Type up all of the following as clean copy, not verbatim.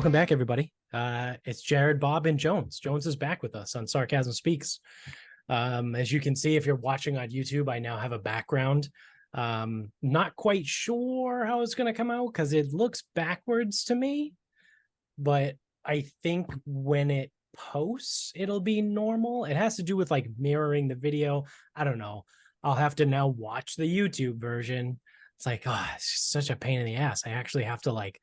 Welcome back, everybody. It's Jared, Bob, and Jones. Jones is back with us on Sarcasm Speaks. As you can see, if you're watching on YouTube, I now have a background. Not quite sure how it's going to come out because it looks backwards to me, but I think when it posts, it'll be normal. It has to do with like mirroring the video. I don't know. I'll have to now watch the YouTube version. It's like, oh, it's such a pain in the ass. I actually have to like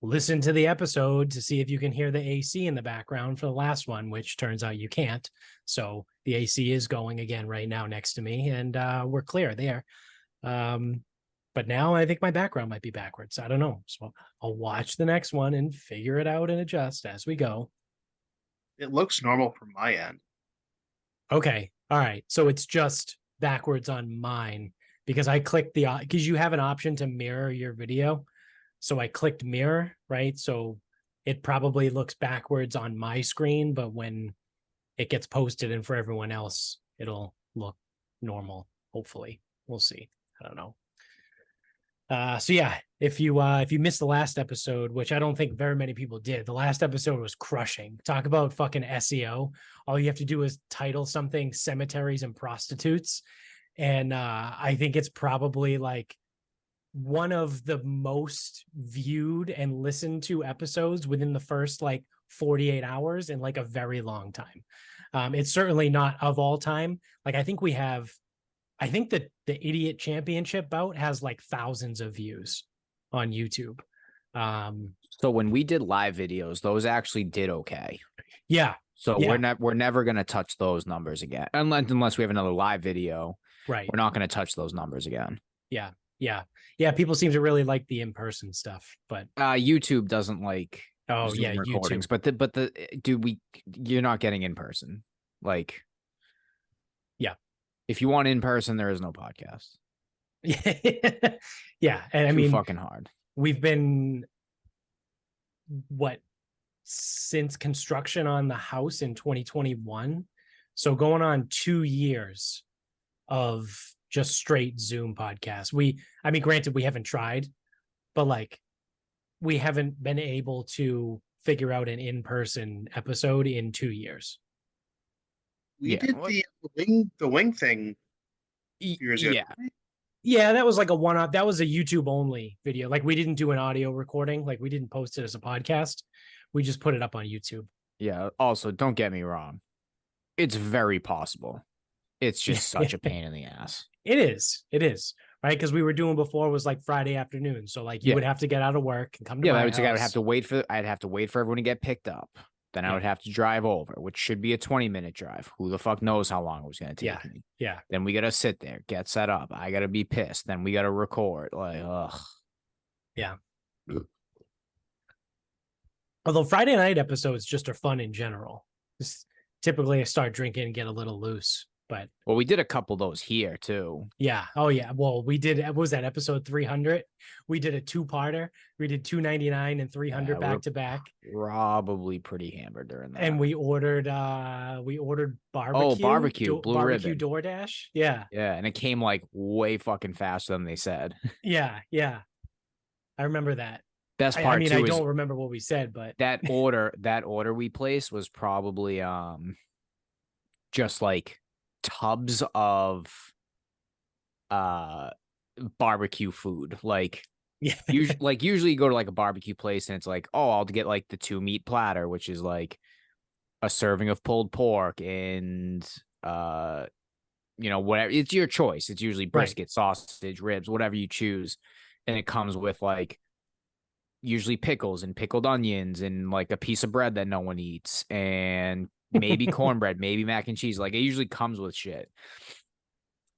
listen to the episode to see if you can hear the AC in the background for the last one, which turns out you can't. So the AC is going again right now next to me, and we're clear there. But now I think my background might be backwards. I don't know. So I'll watch the next one and figure it out and adjust as we go. It looks normal from my end. Okay. All right. So it's just backwards on mine because I clicked because you have an option to mirror your video. So I clicked mirror, right? So it probably looks backwards on my screen, but when it gets posted and for everyone else, it'll look normal. Hopefully, we'll see. I don't know. So yeah, if you missed the last episode, which I don't think very many people did, the last episode was crushing. Talk about fucking SEO. All you have to do is title something "Cemeteries and Prostitutes," and I think it's probably like one of the most viewed and listened to episodes within the first like 48 hours in like a very long time. It's certainly not of all time. Like I think that the Idiot Championship bout has like thousands of views on YouTube. So when we did live videos, those actually did okay. Yeah. So yeah. we're never going to touch those numbers again. Unless we have another live video. Right. We're not going to touch those numbers again. Yeah. Yeah. Yeah. People seem to really like the in-person stuff, but YouTube doesn't like Zoom recordings, YouTube. But you're not getting in person. Like, yeah. If you want in person, there is no podcast. Yeah. And I mean, fucking hard. We've been since construction on the house in 2021. So going on 2 years of just straight Zoom podcasts. Granted, we haven't tried, but like we haven't been able to figure out an in-person episode in 2 years. We did the wing thing years ago. Yeah, that was like a one-off. That was a YouTube only video. Like we didn't do an audio recording. Like we didn't post it as a podcast. We just put it up on YouTube. Yeah. Also, don't get me wrong. It's very possible. It's just such a pain in the ass. It is. Right. Because we were doing before was like Friday afternoon. So like you would have to get out of work and come to my house. I'd have to wait for everyone to get picked up. Then I would have to drive over, which should be a 20-minute drive. Who the fuck knows how long it was going to take me? Yeah. Then we got to sit there, get set up. I got to be pissed. Then we got to record. Like, ugh. Yeah. Although Friday night episodes just are fun in general. Typically I start drinking and get a little loose. But we did a couple of those here too. Yeah. Oh yeah. Well, we did. What was that, episode 300? We did a two-parter. We did 299 and 300 back to back. Probably pretty hammered during that. And we ordered barbecue. Oh, barbecue, Blue barbecue Ribbon. DoorDash. Yeah. Yeah, and it came like way fucking faster than they said. Yeah. I remember that. Best part I don't remember what we said, but that order we placed was probably just like tubs of barbecue food. Like usually you go to like a barbecue place and it's like, oh, I'll get like the 2-meat platter, which is like a serving of pulled pork and whatever. It's your choice. It's usually brisket, sausage, ribs, whatever you choose. And it comes with like usually pickles and pickled onions and like a piece of bread that no one eats and maybe cornbread, maybe mac and cheese. Like it usually comes with shit.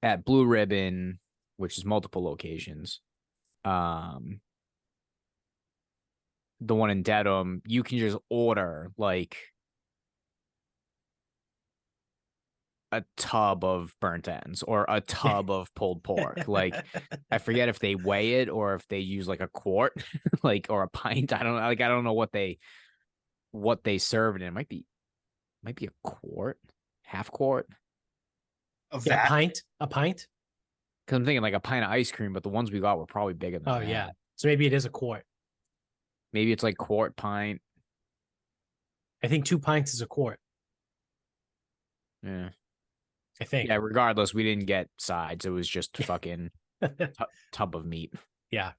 At Blue Ribbon, which is multiple locations, the one in Dedham, you can just order like a tub of burnt ends or a tub of pulled pork. Like I forget if they weigh it or if they use like a quart, like, or a pint. I don't know what they serve it in. It might be a quart, half quart of that. A pint. Because I'm thinking like a pint of ice cream, but the ones we got were probably bigger than that. Yeah. So maybe it is a quart. Maybe it's like quart, pint. I think 2 pints is a quart. Yeah. I think. Yeah, regardless, we didn't get sides. It was just fucking tub of meat. Yeah.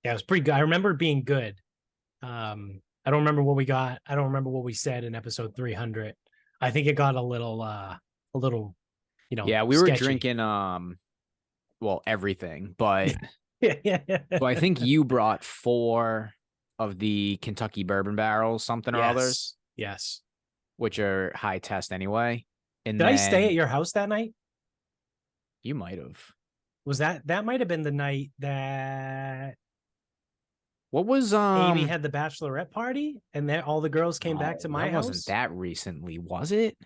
Yeah, it was pretty good. I remember it being good. I don't remember what we got. I don't remember what we said in episode 300. I think it got a little, yeah, we were drinking, well, everything, but so I think you brought 4 of the Kentucky bourbon barrels, something or others. Yes. Which are high test anyway. And did I stay at your house that night? You might have. Was that might have been the night that what was Amy had the bachelorette party and then all the girls came back to my house? Wasn't that recently, was it?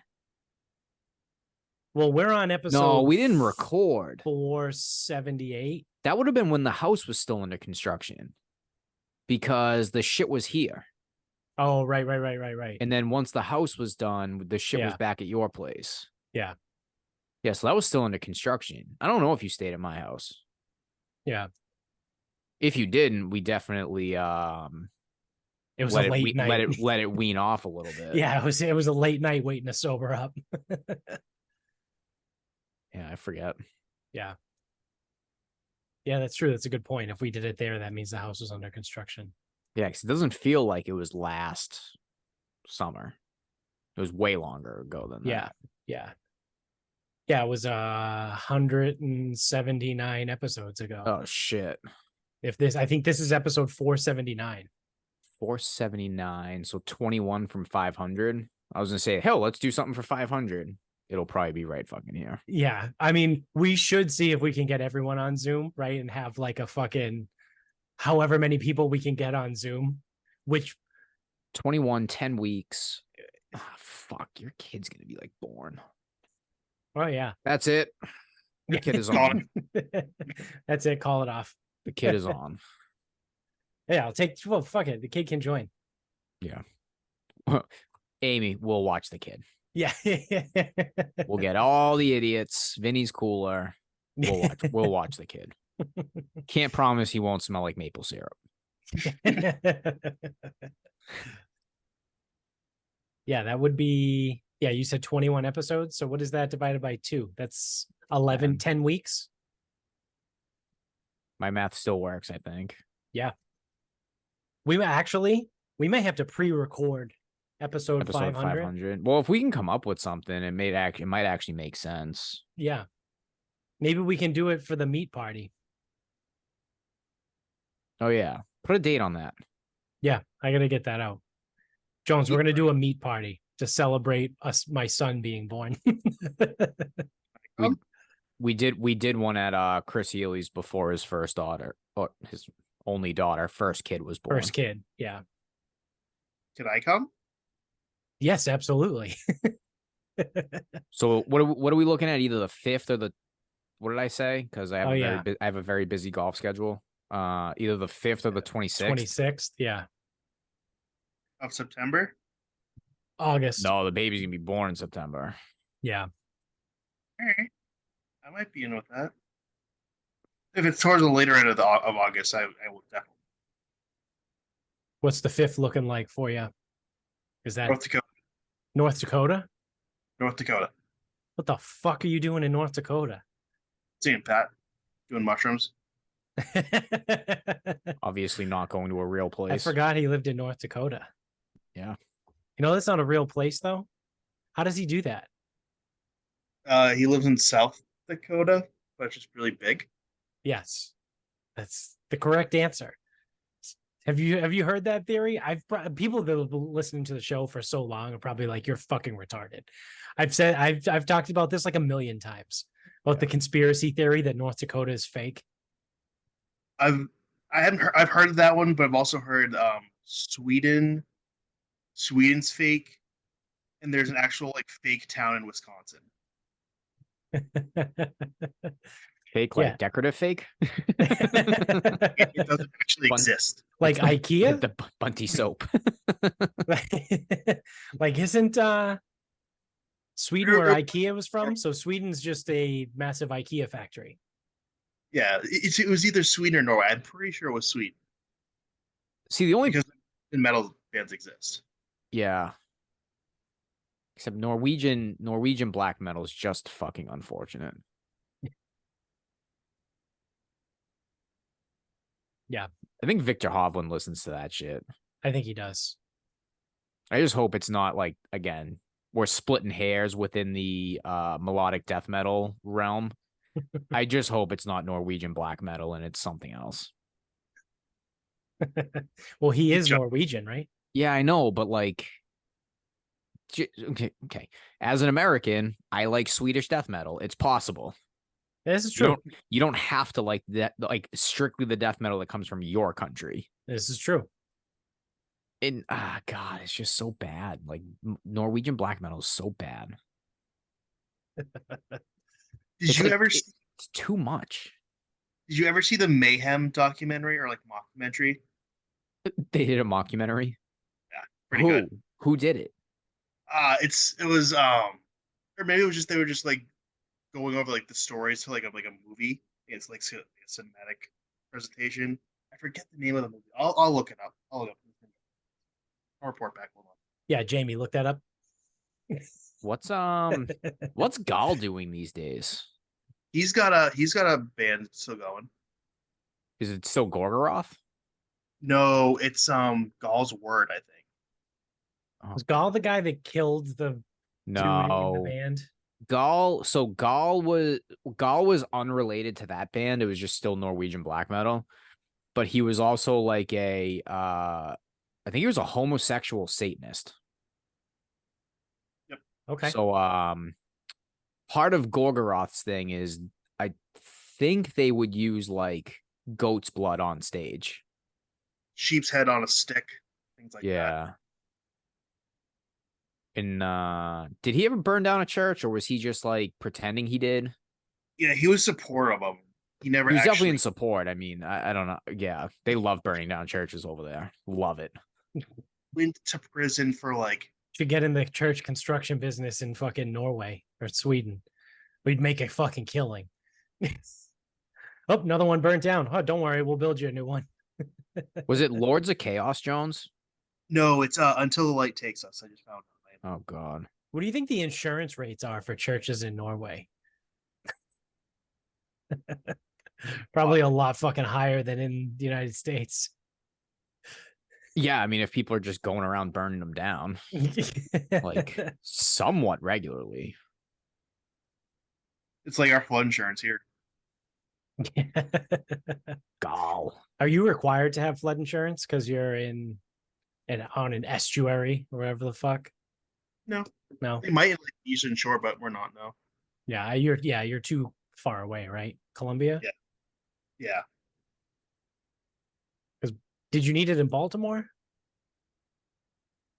Well, we're on episode. No, we didn't record 478. That would have been when the house was still under construction because the shit was here. Oh, right. And then once the house was done, the shit was back at your place. Yeah. Yeah, so that was still under construction. I don't know if you stayed at my house. Yeah. If you didn't, we definitely it was a late night. Let it wean off a little bit. Yeah, it was a late night waiting to sober up. Yeah, I forget. Yeah. Yeah, that's true. That's a good point. If we did it there, that means the house was under construction. Yeah, because it doesn't feel like it was last summer. It was way longer ago than that. Yeah. Yeah, it was 179 episodes ago. Oh shit. I think this is episode 479. 479. So 21 from 500. I was gonna say, hell, let's do something for 500. It'll probably be right fucking here. Yeah. I mean, we should see if we can get everyone on Zoom, right? And have like a fucking however many people we can get on Zoom, which 21, 10 weeks. Oh, fuck, your kid's gonna be like born. Oh yeah. That's it. The kid is on. That's it. Call it off. The kid is on. Yeah, fuck it. The kid can join. Yeah. Amy, we'll watch the kid. Yeah. We'll get all the idiots. Vinny's cooler. We'll watch the kid. Can't promise he won't smell like maple syrup. Yeah, that would be, you said 21 episodes. So what is that divided by 2? That's 11, 10 weeks. My math still works, I think. Yeah. We may have to pre-record episode 500. Well, if we can come up with something, it might actually make sense. Yeah. Maybe we can do it for the meat party. Oh, yeah. Put a date on that. Yeah, I got to get that out. Jones, we're going to do a meat party to celebrate my son being born. We did one at Chris Healy's before his first daughter, or his only daughter, first kid was born. First kid, yeah. Can I come? Yes, absolutely. So what are we looking at? Either the 5th or the, what did I say? Because I have a very busy golf schedule. Either the 5th or the 26th. 26th, yeah. Of September? August. No, the baby's gonna be born in September. Yeah. All right. I might be in with that. If it's towards the later end of August, I will definitely. What's the 5th looking like for you? Is that North Dakota? North Dakota? North Dakota. What the fuck are you doing in North Dakota? Seeing Pat doing mushrooms. Obviously not going to a real place. I forgot he lived in North Dakota. Yeah. You know, that's not a real place, though. How does he do that? He lives in South Dakota, but it's just really big. Yes, that's the correct answer. Have you heard that theory? People that have been listening to the show for so long are probably like, you're fucking retarded. I've talked about this like a million times about the conspiracy theory that North Dakota is fake. I've heard of that one, but I've also heard Sweden's fake, and there's an actual like fake town in Wisconsin. Fake, like decorative fake? It doesn't actually exist. Like IKEA? The Bunty soap. Like, isn't Sweden where IKEA was from? So Sweden's just a massive IKEA factory. Yeah, it was either Sweden or Norway. I'm pretty sure it was Sweden. See, the only because metal bands exist. Yeah. Except Norwegian black metal is just fucking unfortunate. Yeah. I think Victor Hovland listens to that shit. I think he does. I just hope it's not like, again, we're splitting hairs within the melodic death metal realm. I just hope it's not Norwegian black metal and it's something else. Well, he is Norwegian, right? Yeah, I know, but like, okay. As an American, I like Swedish death metal. It's possible. This is true. You don't have to like that, like strictly the death metal that comes from your country. This is true. And God, it's just so bad. Like Norwegian black metal is so bad. Did you ever? It's too much. Did you ever see the Mayhem documentary or like mockumentary? They did a mockumentary. Yeah, pretty good. Who did it? It was or maybe it was just they were just like going over like the stories to like a movie. It's like a cinematic presentation. I forget the name of the movie. I'll look it up. I'll report back. Hold on. Yeah, Jamie, look that up. What's Gall doing these days? He's got a band still going. Is it still Gorgoroth? No, it's Gall's Word, I think. Was Gall the guy that killed the dude in the band? Gall was unrelated to that band. It was just still Norwegian black metal. But he was also like I think he was a homosexual Satanist. Yep. Okay. So part of Gorgoroth's thing is I think they would use like goat's blood on stage. Sheep's head on a stick, things like that. Yeah. And did he ever burn down a church, or was he just like pretending he did? Yeah, he was supportive of him. He was definitely in support. I mean, I don't know. Yeah, they love burning down churches over there. Love it. Went to prison for like. Should get in the church construction business in fucking Norway or Sweden. We'd make a fucking killing. Oh, another one burnt down. Oh, don't worry, we'll build you a new one. Was it Lords of Chaos, Jones? No, it's Until the Light Takes Us. I just found it. Oh God. What do you think the insurance rates are for churches in Norway? Probably a lot fucking higher than in the United States. Yeah, I mean, if people are just going around burning them down, like somewhat regularly. It's like our flood insurance here. Gall. Are you required to have flood insurance because you're on an estuary or whatever the fuck? No. No. They might like Eastern Shore, but we're not. No. Yeah, you're too far away, right? Columbia? Yeah. Yeah. Because did you need it in Baltimore?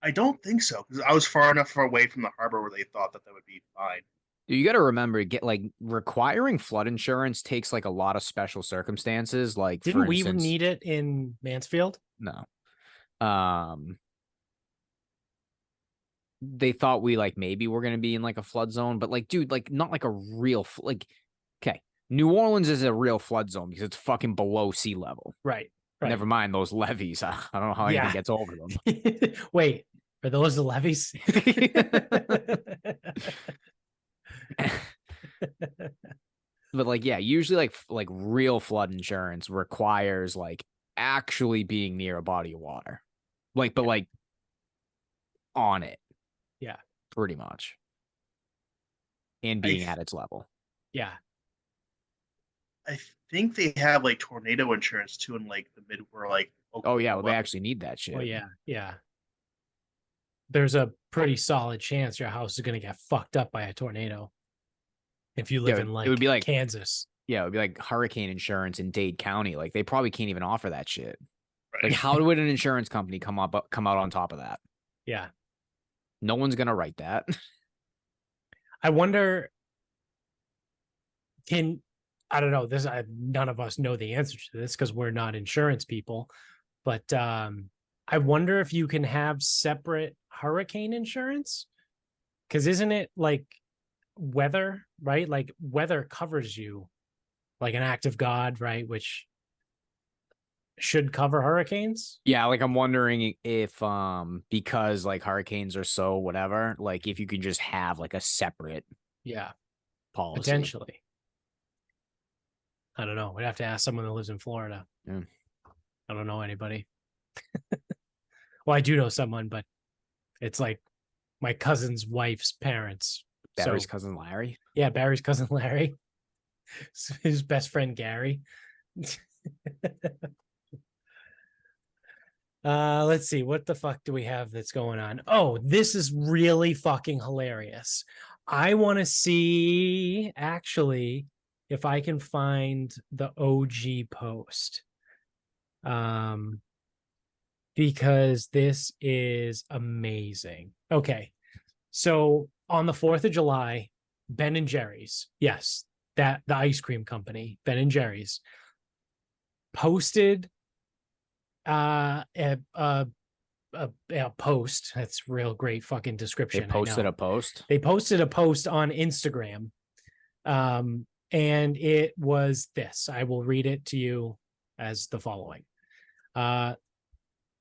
I don't think so, because I was far enough away from the harbor where they thought that would be fine. You got to remember, get like requiring flood insurance takes like a lot of special circumstances. Like, didn't for instance, we need it in Mansfield? No. They thought we like maybe we're gonna be in like a flood zone, but like, dude, like not like a real like. Okay, New Orleans is a real flood zone because it's fucking below sea level. Right. Never mind those levees. I don't know how anything gets over them. Wait, are those the levees? But like, yeah, usually like real flood insurance requires like actually being near a body of water, like, but like on it. Yeah, pretty much. And being at its level. Yeah. I think they have like tornado insurance too in like the mid where like Oklahoma. Oh yeah, well they actually need that shit. Oh yeah, yeah. There's a pretty solid chance your house is gonna get fucked up by a tornado. If you live in like, it would be like Kansas. Yeah, it would be like hurricane insurance in Dade County. Like they probably can't even offer that shit. Right. Like how would an insurance company come out on top of that? Yeah. No one's gonna write that. I wonder, I don't know, none of us know the answer to this because we're not insurance people, but I wonder if you can have separate hurricane insurance, because isn't it like weather, right? Like weather covers you like an act of God, right? Which should cover hurricanes. Yeah, like I'm wondering if because like hurricanes are so whatever, like if you could just have like a separate Yeah, policy. potentially. I don't know. We'd have to ask someone that lives in Florida. Yeah. I don't know anybody. Well, I do know someone, but it's like my cousin's wife's parents. Barry's So, cousin Larry. yeah, Barry's cousin Larry, his best friend Gary. Let's see. What the fuck do we have that's going on? Oh, this is really fucking hilarious. I want to see actually if I can find the OG post. Because this is amazing. Okay. So on the 4th of July, Ben and Jerry's, yes, that the ice cream company, Ben and Jerry's, posted a post. That's real great fucking They description. posted a post. They posted a post on Instagram. And it was this. I will read it to you as the following.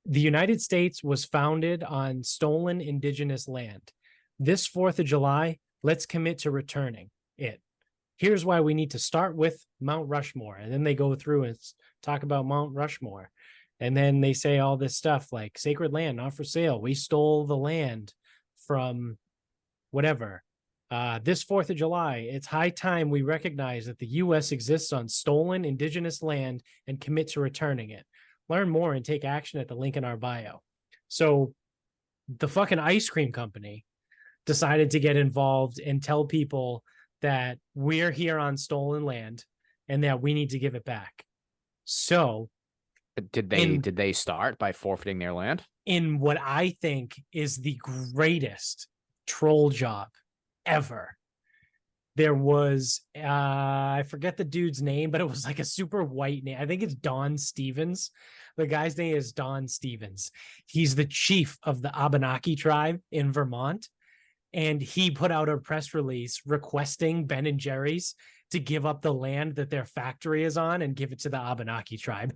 The United States was founded on stolen indigenous land. This 4th of July, let's commit to returning it. Here's why we need to start with Mount Rushmore. And then they go through and talk about Mount Rushmore. And then they say all this stuff like sacred land, not for sale. We stole the land from whatever. This 4th of July, it's high time we recognize that the U.S. exists on stolen indigenous land and commit to returning it. Learn more and take action at the link in our bio. So the fucking ice cream company decided to get involved and tell people that we're here on stolen land and that we need to give it back. So did they start by forfeiting their land? In what I think is the greatest troll job ever. There was I forget the dude's name, but it was like a super white name. I think it's Don Stevens. The guy's name is Don Stevens. He's the chief of the Abenaki tribe in Vermont. And he put out a press release requesting Ben and Jerry's to give up the land that their factory is on and give it to the Abenaki tribe.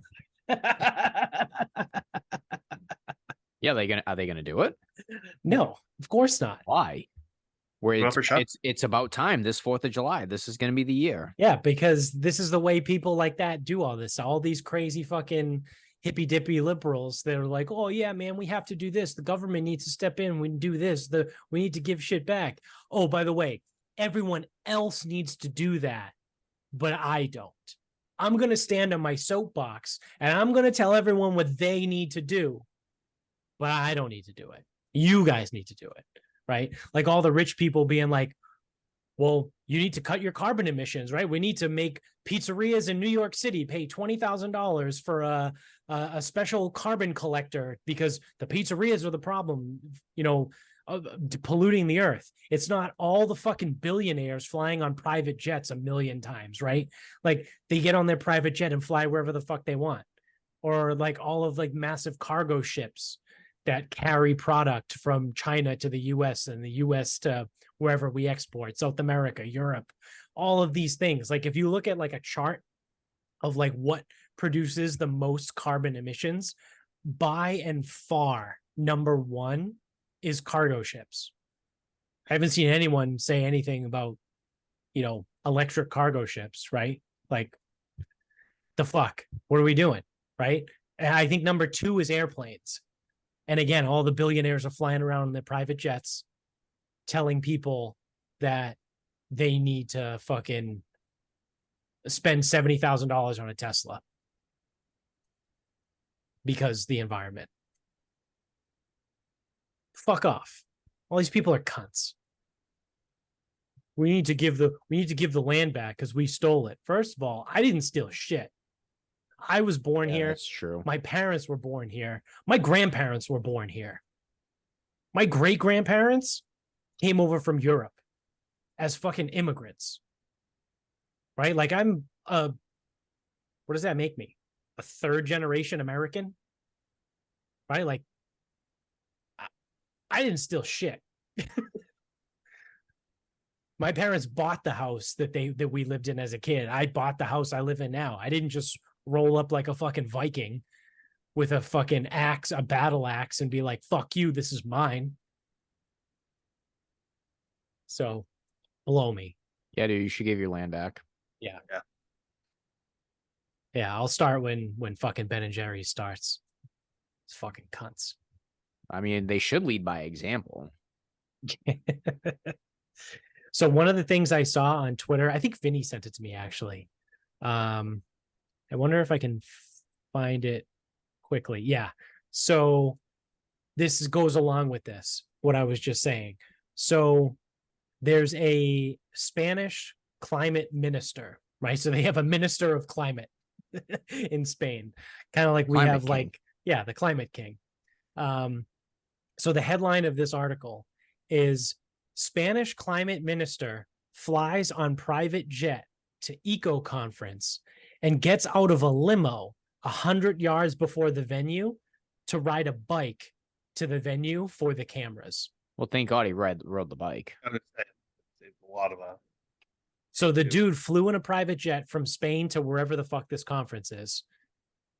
Yeah, are they gonna do it? No, of course not. Why? Where it's about time. This 4th of July. This is gonna be the year. Yeah, because this is the way people like that do all this. All these crazy fucking hippy dippy liberals, they're like, oh yeah, man, we have to do this. The government needs to step in. We do this. We need to give shit back. Oh, by the way, everyone else needs to do that, but I don't. I'm going to stand on my soapbox and I'm going to tell everyone what they need to do, but I don't need to do it. You guys need to do it, right? Like all the rich people being like, well, you need to cut your carbon emissions, right? We need to make pizzerias in New York City pay $20,000 for a special carbon collector because the pizzerias are the problem, polluting the earth. It's not all the fucking billionaires flying on private jets a million times, right? Like they get on their private jet and fly wherever the fuck they want. Or like all of like massive cargo ships that carry product from China to the US and the US to wherever we export, South America, Europe, all of these things. Like if you look at like a chart of like what produces the most carbon emissions, by and far, number one is cargo ships. I haven't seen anyone say anything about, electric cargo ships, right? Like the fuck, what are we doing? Right. And I think number two is airplanes. And again, all the billionaires are flying around in their private jets telling people that they need to fucking spend $70,000 on a Tesla because the environment. Fuck off. All these people are cunts. We need to give the land back because we stole it. First of all, I didn't steal shit. I was born here. That's true. My parents were born here. My grandparents were born here. My great-grandparents came over from Europe as fucking immigrants. Right? Like what does that make me? A third generation American? Right? Like I didn't steal shit. My parents bought the house that we lived in as a kid. I bought the house I live in now. I didn't just roll up like a fucking Viking with a fucking axe, a battle axe, and be like, fuck you, this is mine. So blow me. Yeah, dude, you should give your land back. Yeah. I'll start when fucking Ben and Jerry's starts. It's fucking cunts. I mean, they should lead by example. So one of the things I saw on Twitter, I think Vinny sent it to me actually. I wonder if I can find it quickly. Yeah. So this goes along with this, what I was just saying. So there's a Spanish climate minister, right? So they have a minister of climate in Spain, kind of like we have like, yeah, the climate king. So the headline of this article is Spanish climate minister flies on private jet to eco conference and gets out of a limo 100 yards before the venue to ride a bike to the venue for the cameras. Well, thank God he rode the bike. I would say a lot of So the dude flew in a private jet from Spain to wherever the fuck this conference is,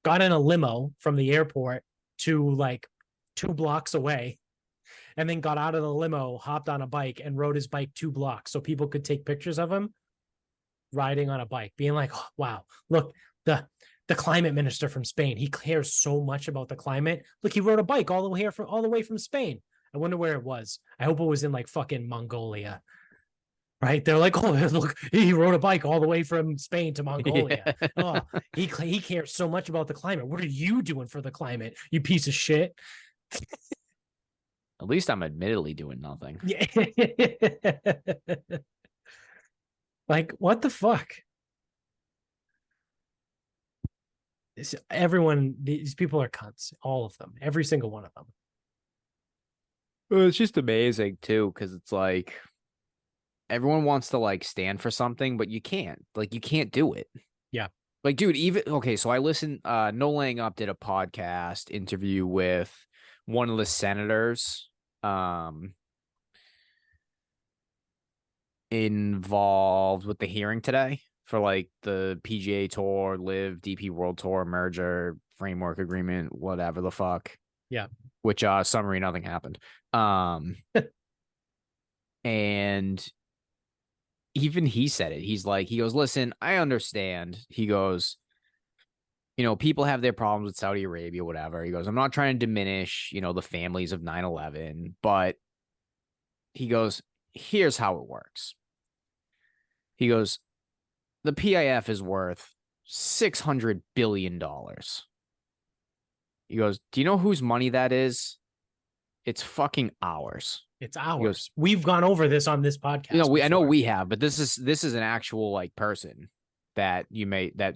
got in a limo from the airport to like 2 blocks away, and then got out of the limo, hopped on a bike, and rode his bike 2 blocks so people could take pictures of him riding on a bike, being like, oh, wow, look, the climate minister from Spain, he cares so much about the climate. Look, he rode a bike all the way from Spain. I wonder where it was. I hope it was in like fucking Mongolia. Right? They're like, oh, look, he rode a bike all the way from Spain to Mongolia. Yeah. Oh, he cares so much about the climate. What are you doing for the climate, you piece of shit? At least I'm admittedly doing nothing. Yeah. Like, what the fuck? These people are cunts. All of them. Every single one of them. Well, it's just amazing, too, because it's like everyone wants to like stand for something, but you can't. Like, you can't do it. Yeah. Like, dude, so I listened, No Laying Up did a podcast interview with one of the senators involved with the hearing today for like the PGA Tour, Live, DP World Tour merger framework agreement, whatever the fuck. Yeah. Which summary, nothing happened. And even he said it. He goes, listen, I understand. He goes, people have their problems with Saudi Arabia, whatever. He goes, I'm not trying to diminish, the families of 9/11, but he goes, here's how it works. He goes, the PIF is worth $600 billion. He goes, do you know whose money that is? It's fucking ours. It's ours. We've gone over this on this podcast. I know we have, but this is an actual like person that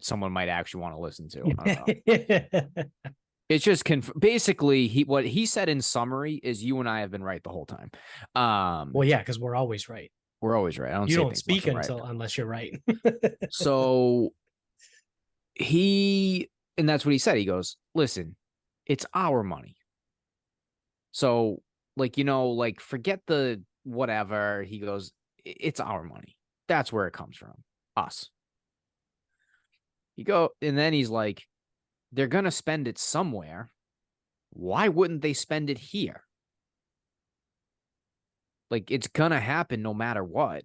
someone might actually want to listen to. I don't know. It's just basically what he said in summary is you and I have been right the whole time. Well, yeah, because we're always right. We're always right. You don't speak unless you're right. So and that's what he said. He goes, listen, it's our money. So forget the whatever. He goes, it's our money. That's where it comes from. Us. And then he's like, they're going to spend it somewhere. Why wouldn't they spend it here? Like, it's going to happen no matter what.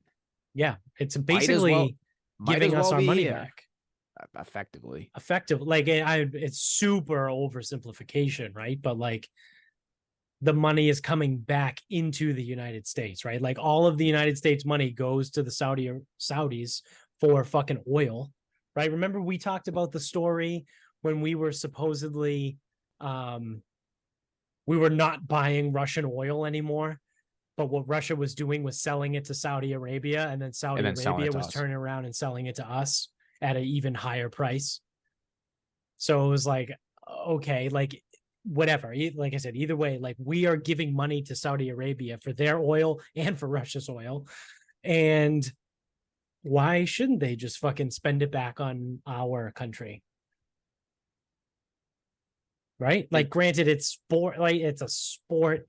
Yeah. It's basically giving us our money back. Effectively. Like, it's super oversimplification, right? But like, the money is coming back into the United States, right? Like all of the United States money goes to the Saudis for fucking oil, right? Remember we talked about the story when we were supposedly, we were not buying Russian oil anymore, but what Russia was doing was selling it to Saudi Arabia, and then Saudi Arabia was turning around and selling it to us at an even higher price. So it was like, okay, like, whatever, like I said, either way, like we are giving money to Saudi Arabia for their oil and for Russia's oil. And why shouldn't they just fucking spend it back on our country? Right? Like, granted, it's sport, like it's a sport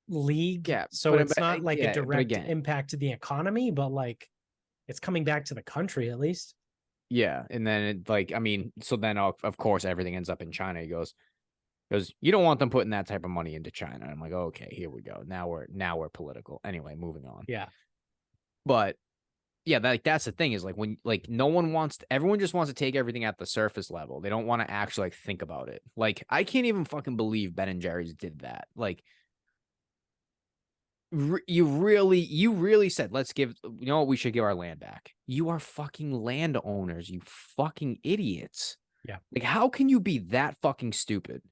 league. Yeah. So it's not like a direct impact to the economy, but like it's coming back to the country at least. Yeah, and then it, like, I mean, so then of course everything ends up in China. He goes, you don't want them putting that type of money into China. I'm like, okay, here we go. Now we're political. Anyway, moving on. Yeah. But yeah, that's the thing is like when like everyone just wants to take everything at the surface level. They don't want to actually like think about it. Like I can't even fucking believe Ben and Jerry's did that. Like you really said, let's give, you know what, we should give our land back. You are fucking landowners, you fucking idiots. Yeah. Like, how can you be that fucking stupid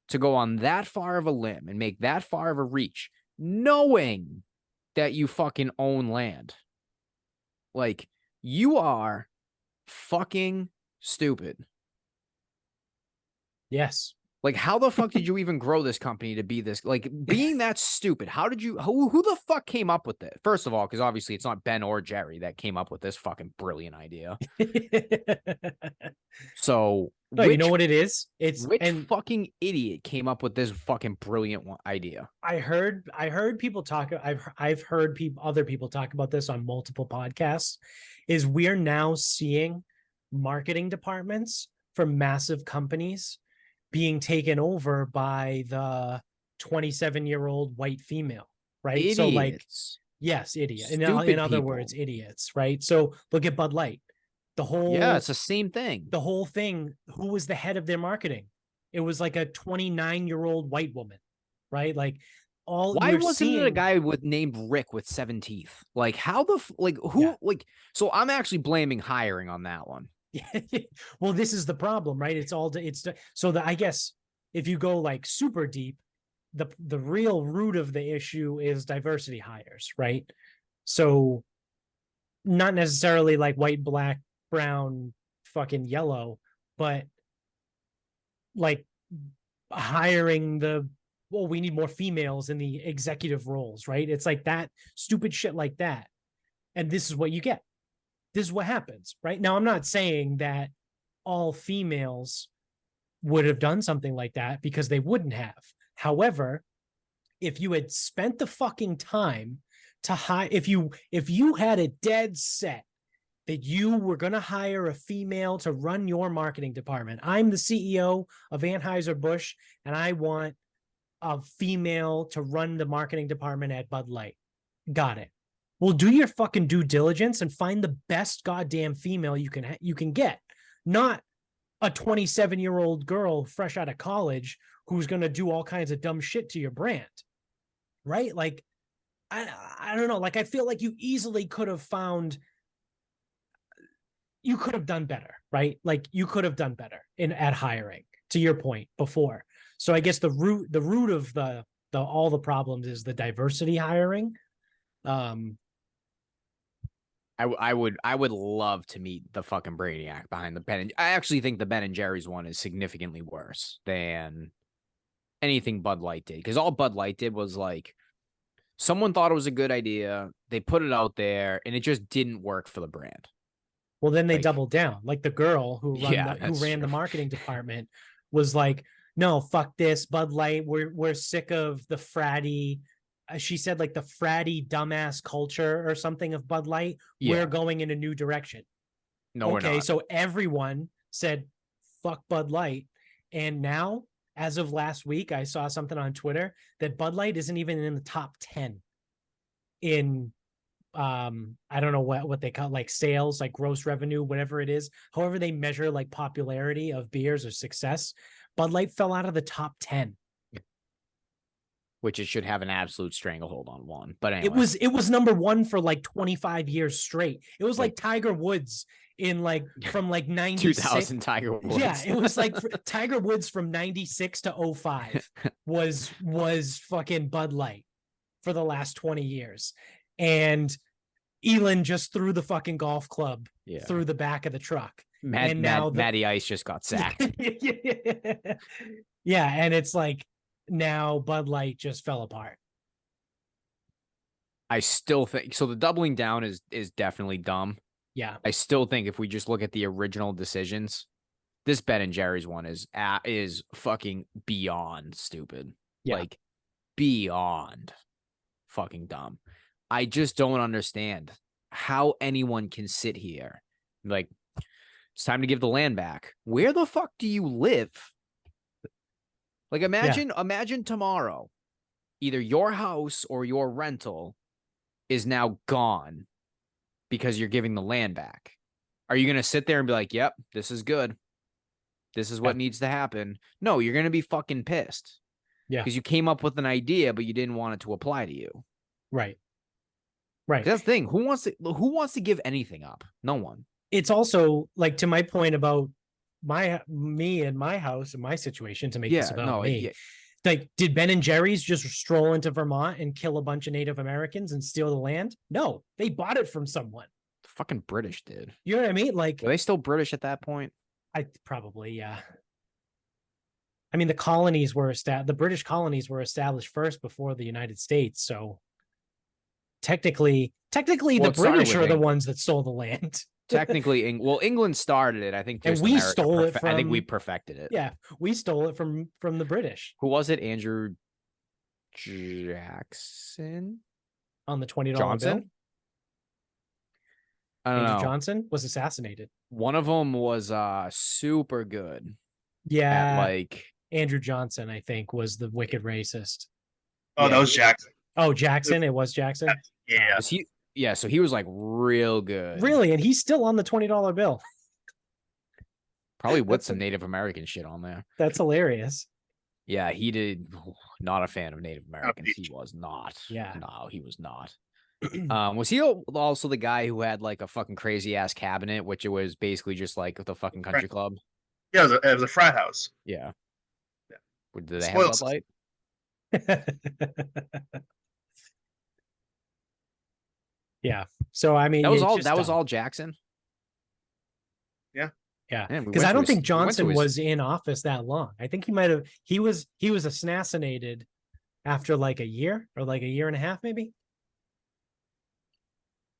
to go on that far of a limb and make that far of a reach, knowing that you fucking own land? Like, you are fucking stupid. Yes. Like, how the fuck did you even grow this company to be this? Like, being that stupid, how did you, who the fuck came up with it? First of all, because obviously it's not Ben or Jerry that came up with this fucking brilliant idea. So, no, you know what it is? It's which fucking idiot came up with this fucking brilliant idea? I heard people talk. I've heard other people talk about this on multiple podcasts. Is we're now seeing marketing departments for massive companies being taken over by the 27-year-old white female, right? Idiots. So like, yes, idiot. In other words, idiots, right? So look at Bud Light. It's the same thing. The whole thing, who was the head of their marketing? It was like a 29-year-old white woman, right? Like why wasn't it a guy named Rick with 7 teeth? Like how the who? Yeah. Like, so I'm actually blaming hiring on that one. Well, this is the problem, right? I guess if you go like super deep, the real root of the issue is diversity hires, right? So not necessarily like white, black, brown, fucking yellow, but like hiring we need more females in the executive roles, right? It's like that stupid shit like that. And this is what you get. This is what happens, right? Now, I'm not saying that all females would have done something like that, because they wouldn't have. However, if you had spent the fucking time to hire, if you had a dead set that you were going to hire a female to run your marketing department. I'm the CEO of Anheuser-Busch, and I want a female to run the marketing department at Bud Light. Got it. Well, do your fucking due diligence and find the best goddamn female you can get, not a 27-year-old girl fresh out of college who's going to do all kinds of dumb shit to your brand, right? Like, I don't know. Like, I feel like you easily could have found, you could have done better, right? Like, you could have done better at hiring, to your point before. So I guess the root of the all the problems is the diversity hiring. I would love to meet the fucking brainiac behind the Ben. I actually think the Ben and Jerry's one is significantly worse than anything Bud Light did, because all Bud Light did was like, someone thought it was a good idea, they put it out there, and it just didn't work for the brand. Well, then they doubled down. Like the girl who ran the marketing department was like, no, fuck this, Bud Light. We're sick of the fratty. She said like the fratty dumbass culture or something of Bud Light. Yeah. We're going in a new direction. No, we're not. So everyone said, fuck Bud Light. And now, as of last week, I saw something on Twitter that Bud Light isn't even in the top 10 in, I don't know what they call, like sales, like gross revenue, whatever it is. However they measure like popularity of beers or success, Bud Light fell out of the top 10. Which it should have an absolute stranglehold on one. But anyway. It was number one for like 25 years straight. It was like Tiger Woods in like from like 96. 2000 Tiger Woods. Yeah, it was like Tiger Woods from 96 to 05 was fucking Bud Light for the last 20 years. And Elon just threw the fucking golf club through the back of the truck. Matty Ice just got sacked. Yeah, and it's like, now Bud Light just fell apart. I still think so. The doubling down is definitely dumb. Yeah. I still think if we just look at the original decisions, this Ben and Jerry's one is fucking beyond stupid. Yeah. Like beyond fucking dumb. I just don't understand how anyone can sit here like, It's time to give the land back. Where the fuck do you live? Like, imagine tomorrow, either your house or your rental is now gone because you're giving the land back. Are you going to sit there and be like, yep, this is good. This is what needs to happen? No, you're going to be fucking pissed. Yeah. Because you came up with an idea, but you didn't want it to apply to you. Right. Right. That's the thing. Who wants to give anything up? No one. It's also like, to my point about me and my house and my situation, to make this about me. Like, did Ben and Jerry's just stroll into Vermont and kill a bunch of Native Americans and steal the land? No, they bought it from someone. The fucking British did. You know what I mean? Like, were they still British at that point? I probably, yeah. I mean, the British colonies were established first before the United States. So technically the British are the ones that stole the land. Technically, England started it. I think, and we stole it from. I think we perfected it. Yeah, we stole it from the British. Who was it? Andrew Jackson on the $20 Johnson? bill. I don't know. Johnson was assassinated. One of them was super good. Yeah, like Andrew Johnson, I think, was the wicked racist. Oh, yeah. That was Jackson. Oh, Jackson. It was Jackson. Yeah. So he was like real good. Really, and he's still on the $20 bill. Probably with some Native American shit on there. That's hilarious. Yeah, he did. Not a fan of Native Americans. He was not. Yeah. No, he was not. Was he also the guy who had like a fucking crazy ass cabinet, which it was basically just like the fucking country club? Yeah, it was a frat house. Yeah. Yeah. Did they have Bud Light? Yeah. So I mean, that was all Jackson. Yeah. Yeah. Because I don't think Johnson was in office that long. I think he was assassinated after like a year or like a year and a half, maybe.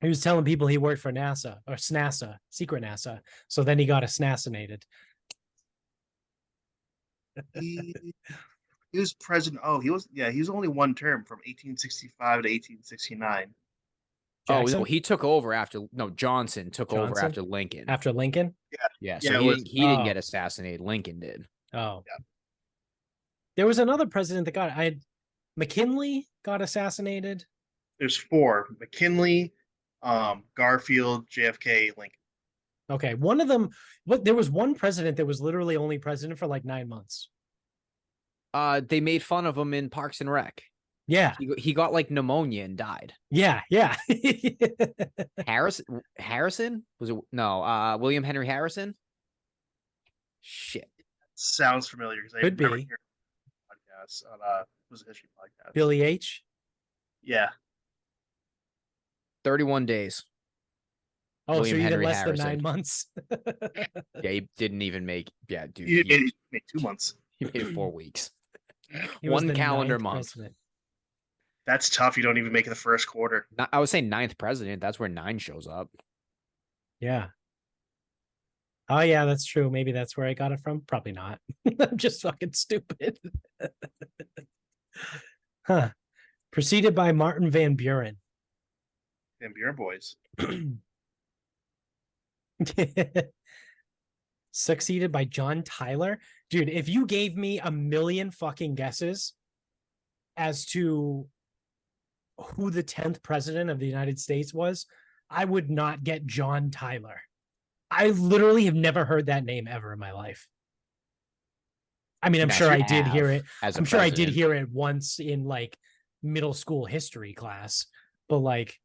He was telling people he worked for NASA or SNASA, secret NASA. So then he got assassinated. He was president. Oh, he was only one term from 1865 to 1869. Jackson? Oh, he took over Johnson took over after Lincoln. After Lincoln? Yeah. So he didn't get assassinated. Lincoln did. Oh. Yeah. There was another president that McKinley got assassinated. There's 4: McKinley, Garfield, JFK, Lincoln. Okay, one of them. There was one president that was literally only president for like 9 months. They made fun of him in Parks and Rec. Yeah, he got like pneumonia and died. Yeah. Harrison was it? No, William Henry Harrison. Shit, sounds familiar because I could be podcast on was a history podcast. Billy H. Yeah, 31 days. Oh, William so even less Harrison. Than 9 months. Yeah, he didn't even make. Yeah, dude, he made 2 months. He made 4 weeks. 1 calendar month. President. That's tough. You don't even make it the first quarter. I would say 9th president. That's where 9 shows up. Yeah. Oh, yeah, that's true. Maybe that's where I got it from. Probably not. I'm just fucking stupid. Huh. Preceded by Martin Van Buren. Van Buren boys. Succeeded by John Tyler. Dude, if you gave me a million fucking guesses as to who the 10th president of the United States was, I would not get John Tyler. I literally have never heard that name ever in my life. I mean, I'm sure I did hear it. I'm sure I did hear it once in like middle school history class, but like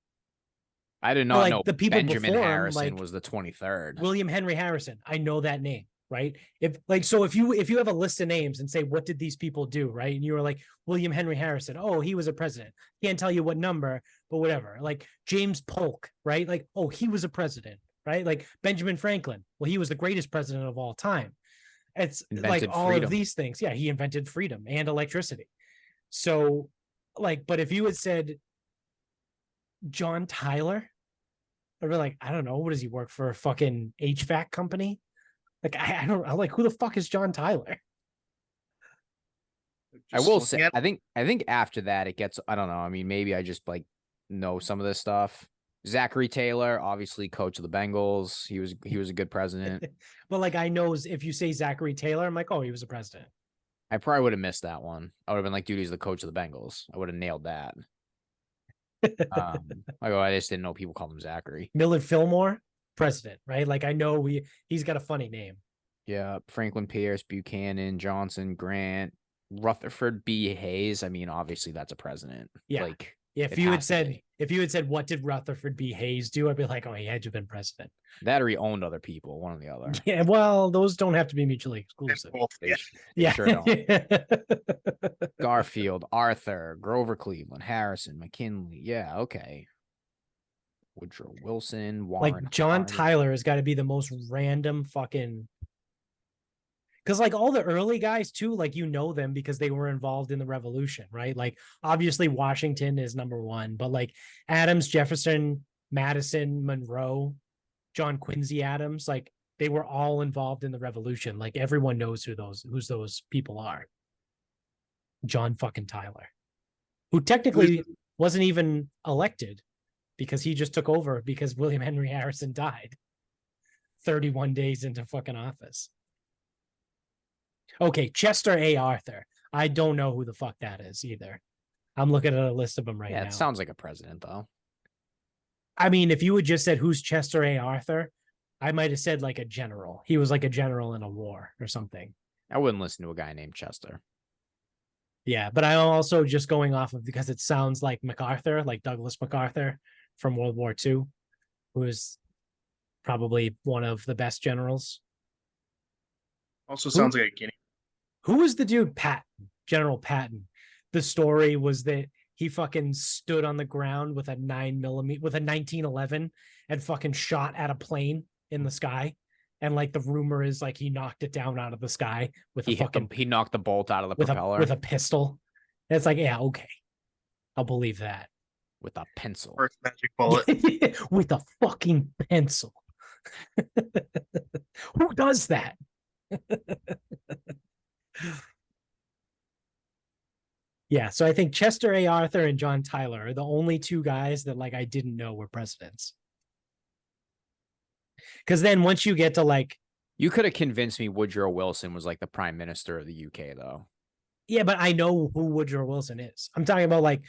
I did not know the people Benjamin before Harrison was the 23rd. William Henry Harrison. I know that name, right? If you have a list of names and say, what did these people do, right? And you were like, William Henry Harrison. Oh, he was a president. Can't tell you what number, but whatever. Like James Polk, right? Like, oh, he was a president, right? Like Benjamin Franklin. Well, he was the greatest president of all time. It's invented like all freedom. Of these things. Yeah, he invented freedom and electricity. So, like, but if you had said John Tyler, I'd be like, I don't know. What does he work for? A fucking HVAC company? Like, I'm like, who the fuck is John Tyler? I will say, I think after that it gets, I don't know. I mean, maybe I just like know some of this stuff. Zachary Taylor, obviously coach of the Bengals. He was a good president. But like I know if you say Zachary Taylor, I'm like, oh, he was a president. I probably would have missed that one. I would have been like, dude, he's the coach of the Bengals. I would have nailed that. I just didn't know people called him Zachary. Millard Fillmore, president, right? Like I know he's got a funny name. Yeah, Franklin Pierce, Buchanan, Johnson, Grant, Rutherford B. Hayes. I mean, obviously that's a president. Yeah. Like if you had said what did Rutherford B. Hayes do, I'd be like, oh, he had to have been president. that, or he owned other people, one or the other. Yeah, well, those don't have to be mutually exclusive. They sure don't. Garfield, Arthur, Grover Cleveland, Harrison, McKinley. Yeah, okay. Woodrow Wilson, Warren. Like John Tyler has got to be the most random fucking. Because like all the early guys too, like you know them because they were involved in the revolution, right? Like obviously Washington is number one, but like Adams, Jefferson, Madison, Monroe, John Quincy Adams, like they were all involved in the revolution. Like everyone knows who those people are. John fucking Tyler, who technically wasn't even elected because he just took over because William Henry Harrison died 31 days into fucking office. Okay, Chester A. Arthur. I don't know who the fuck that is either. I'm looking at a list of them right now. Yeah, it sounds like a president, though. I mean, if you had just said who's Chester A. Arthur, I might have said like a general. He was like a general in a war or something. I wouldn't listen to a guy named Chester. Yeah, but I'm also just going off of because it sounds like MacArthur, like Douglas MacArthur from World War II, who is probably one of the best generals. Also sounds like a guinea. Who was the dude? Patton, General Patton. The story was that he fucking stood on the ground with a 9mm, with a 1911 and fucking shot at a plane in the sky. And like the rumor is like he knocked it down out of the sky with he knocked the bolt out of the propeller with a pistol. And it's like, yeah, okay. I'll believe that. With a pencil. First magic bullet. With a fucking pencil. Who does that? Yeah, so I think Chester A. Arthur and John Tyler are the only two guys that like I didn't know were presidents. Because then once you get to like, you could have convinced me Woodrow Wilson was like the prime minister of the UK, though. Yeah, but I know who Woodrow Wilson is. I'm talking about like,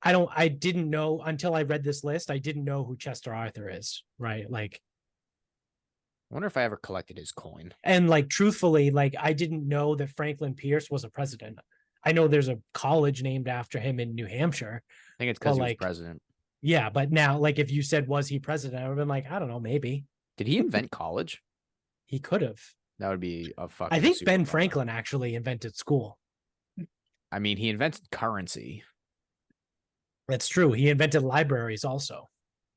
I didn't know until I read this list. I didn't know who Chester Arthur is, right? Like, I wonder if I ever collected his coin. And like, truthfully, like I didn't know that Franklin Pierce was a president. I know there's a college named after him in New Hampshire. I think it's because he was president. Yeah, but now, like, if you said, was he president? I would have been like, I don't know, maybe. Did he invent college? He could have. That would be a fucking. I think Ben Franklin actually invented school. I mean, he invented currency. That's true. He invented libraries also.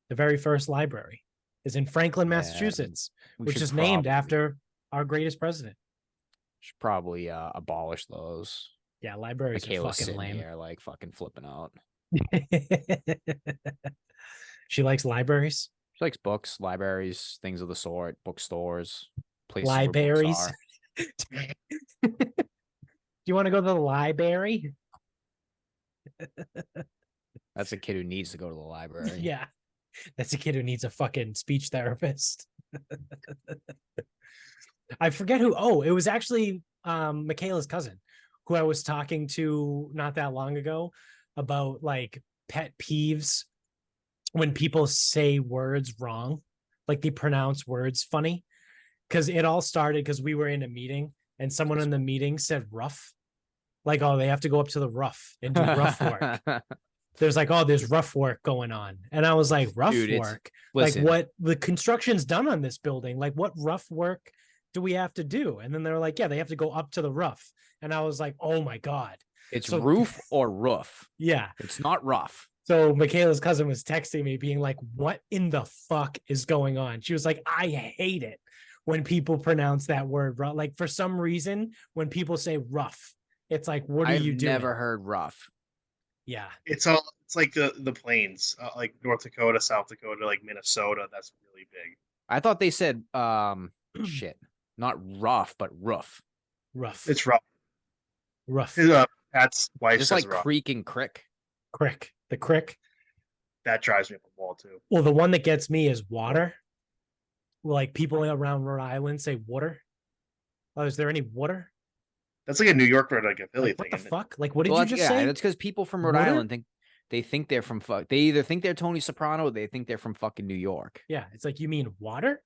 The very first library is in Franklin, Massachusetts, which is named after our greatest president. Should probably abolish those. Yeah, libraries are fucking lame. Here, like fucking flipping out. She likes libraries. She likes books, libraries, things of the sort, bookstores, places. Libraries. Do you want to go to the library? That's a kid who needs to go to the library. Yeah. That's a kid who needs a fucking speech therapist. I forget who. Oh, it was actually Michaela's cousin who I was talking to not that long ago about like pet peeves when people say words wrong, like they pronounce words funny. Because it all started because we were in a meeting and someone in the meeting said rough. Like, oh, they have to go up to the rough and do rough work. There's like, oh, there's rough work going on. And I was like, rough work? Like what the construction's done on this building? Like what rough work do we have to do? And then they're like, yeah, they have to go up to the rough. And I was like, oh my God. It's roof or roof. Yeah. It's not rough. So Michaela's cousin was texting me being like, what in the fuck is going on? She was like, I hate it when people pronounce that word. Like for some reason, when people say rough, it's like, what are you doing? I've never heard rough. Yeah. It's like the plains, like North Dakota, South Dakota, like Minnesota. That's really big. I thought they said, shit, not rough, but roof. Rough. It's rough. Rough. Pat's wife just says like rough. creek and crick. Crick. The crick. that drives me up the wall too. Well, the one that gets me is water. Like people around Rhode Island say water. Oh, is there any water? That's like a New York or like a Philly Like, what thing, the isn't it? fuck? Like, what did Well, you just say? that's because people from Rhode Water? Island think they're from They either think they're Tony Soprano or they think they're from fucking New York. Yeah, it's like, you mean water?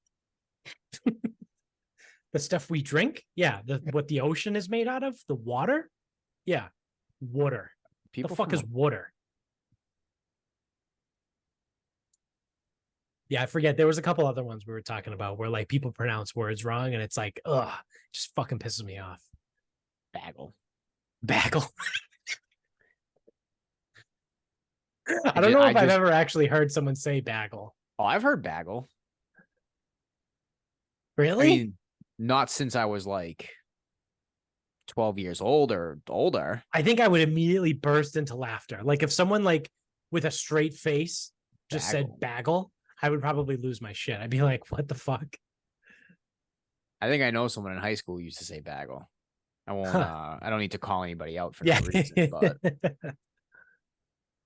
The stuff we drink? Yeah, what the ocean is made out of? The water? Yeah, water. People The fuck from is water? Yeah, I forget. There was a couple other ones we were talking about where like people pronounce words wrong, and it's like, ugh, just fucking pisses me off. Bagel. Bagel. I don't know if I've ever actually heard someone say bagel. Oh, I've heard bagel. Really? I mean, not since I was like 12 years old or older. I think I would immediately burst into laughter. Like if someone like with a straight face just said bagel, I would probably lose my shit. I'd be like, what the fuck? I think I know someone in high school who used to say bagel. I won't I don't need to call anybody out for Yeah. no reason, but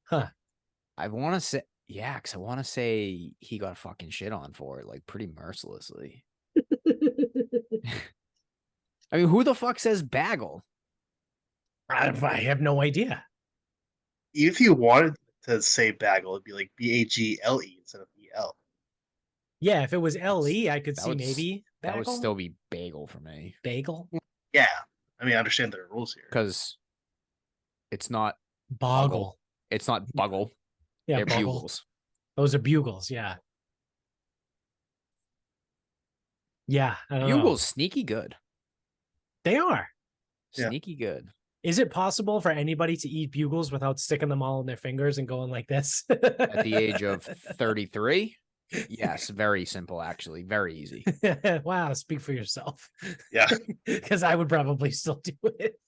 Huh. I want to say, yeah, because I want to say he got fucking shit on for it, like pretty mercilessly. I mean, who the fuck says bagel? I have no idea. If you wanted to say bagel, it'd be like BAGLE instead of BL. Yeah, if it was LE, I could see maybe that would bagel. still be bagel for me. Bagel? Yeah. I mean, I understand there are rules here. Because it's not Boggle. It's not buggle. Yeah, they're buggle. bugles. Those are bugles, yeah. Yeah, I don't Bugles, know. sneaky good. They are. Sneaky good. Is it possible for anybody to eat bugles without sticking them all in their fingers and going like this? At the age of 33? Yes, very simple, actually. Very easy. Wow, speak for yourself. Yeah. Because I would probably still do it.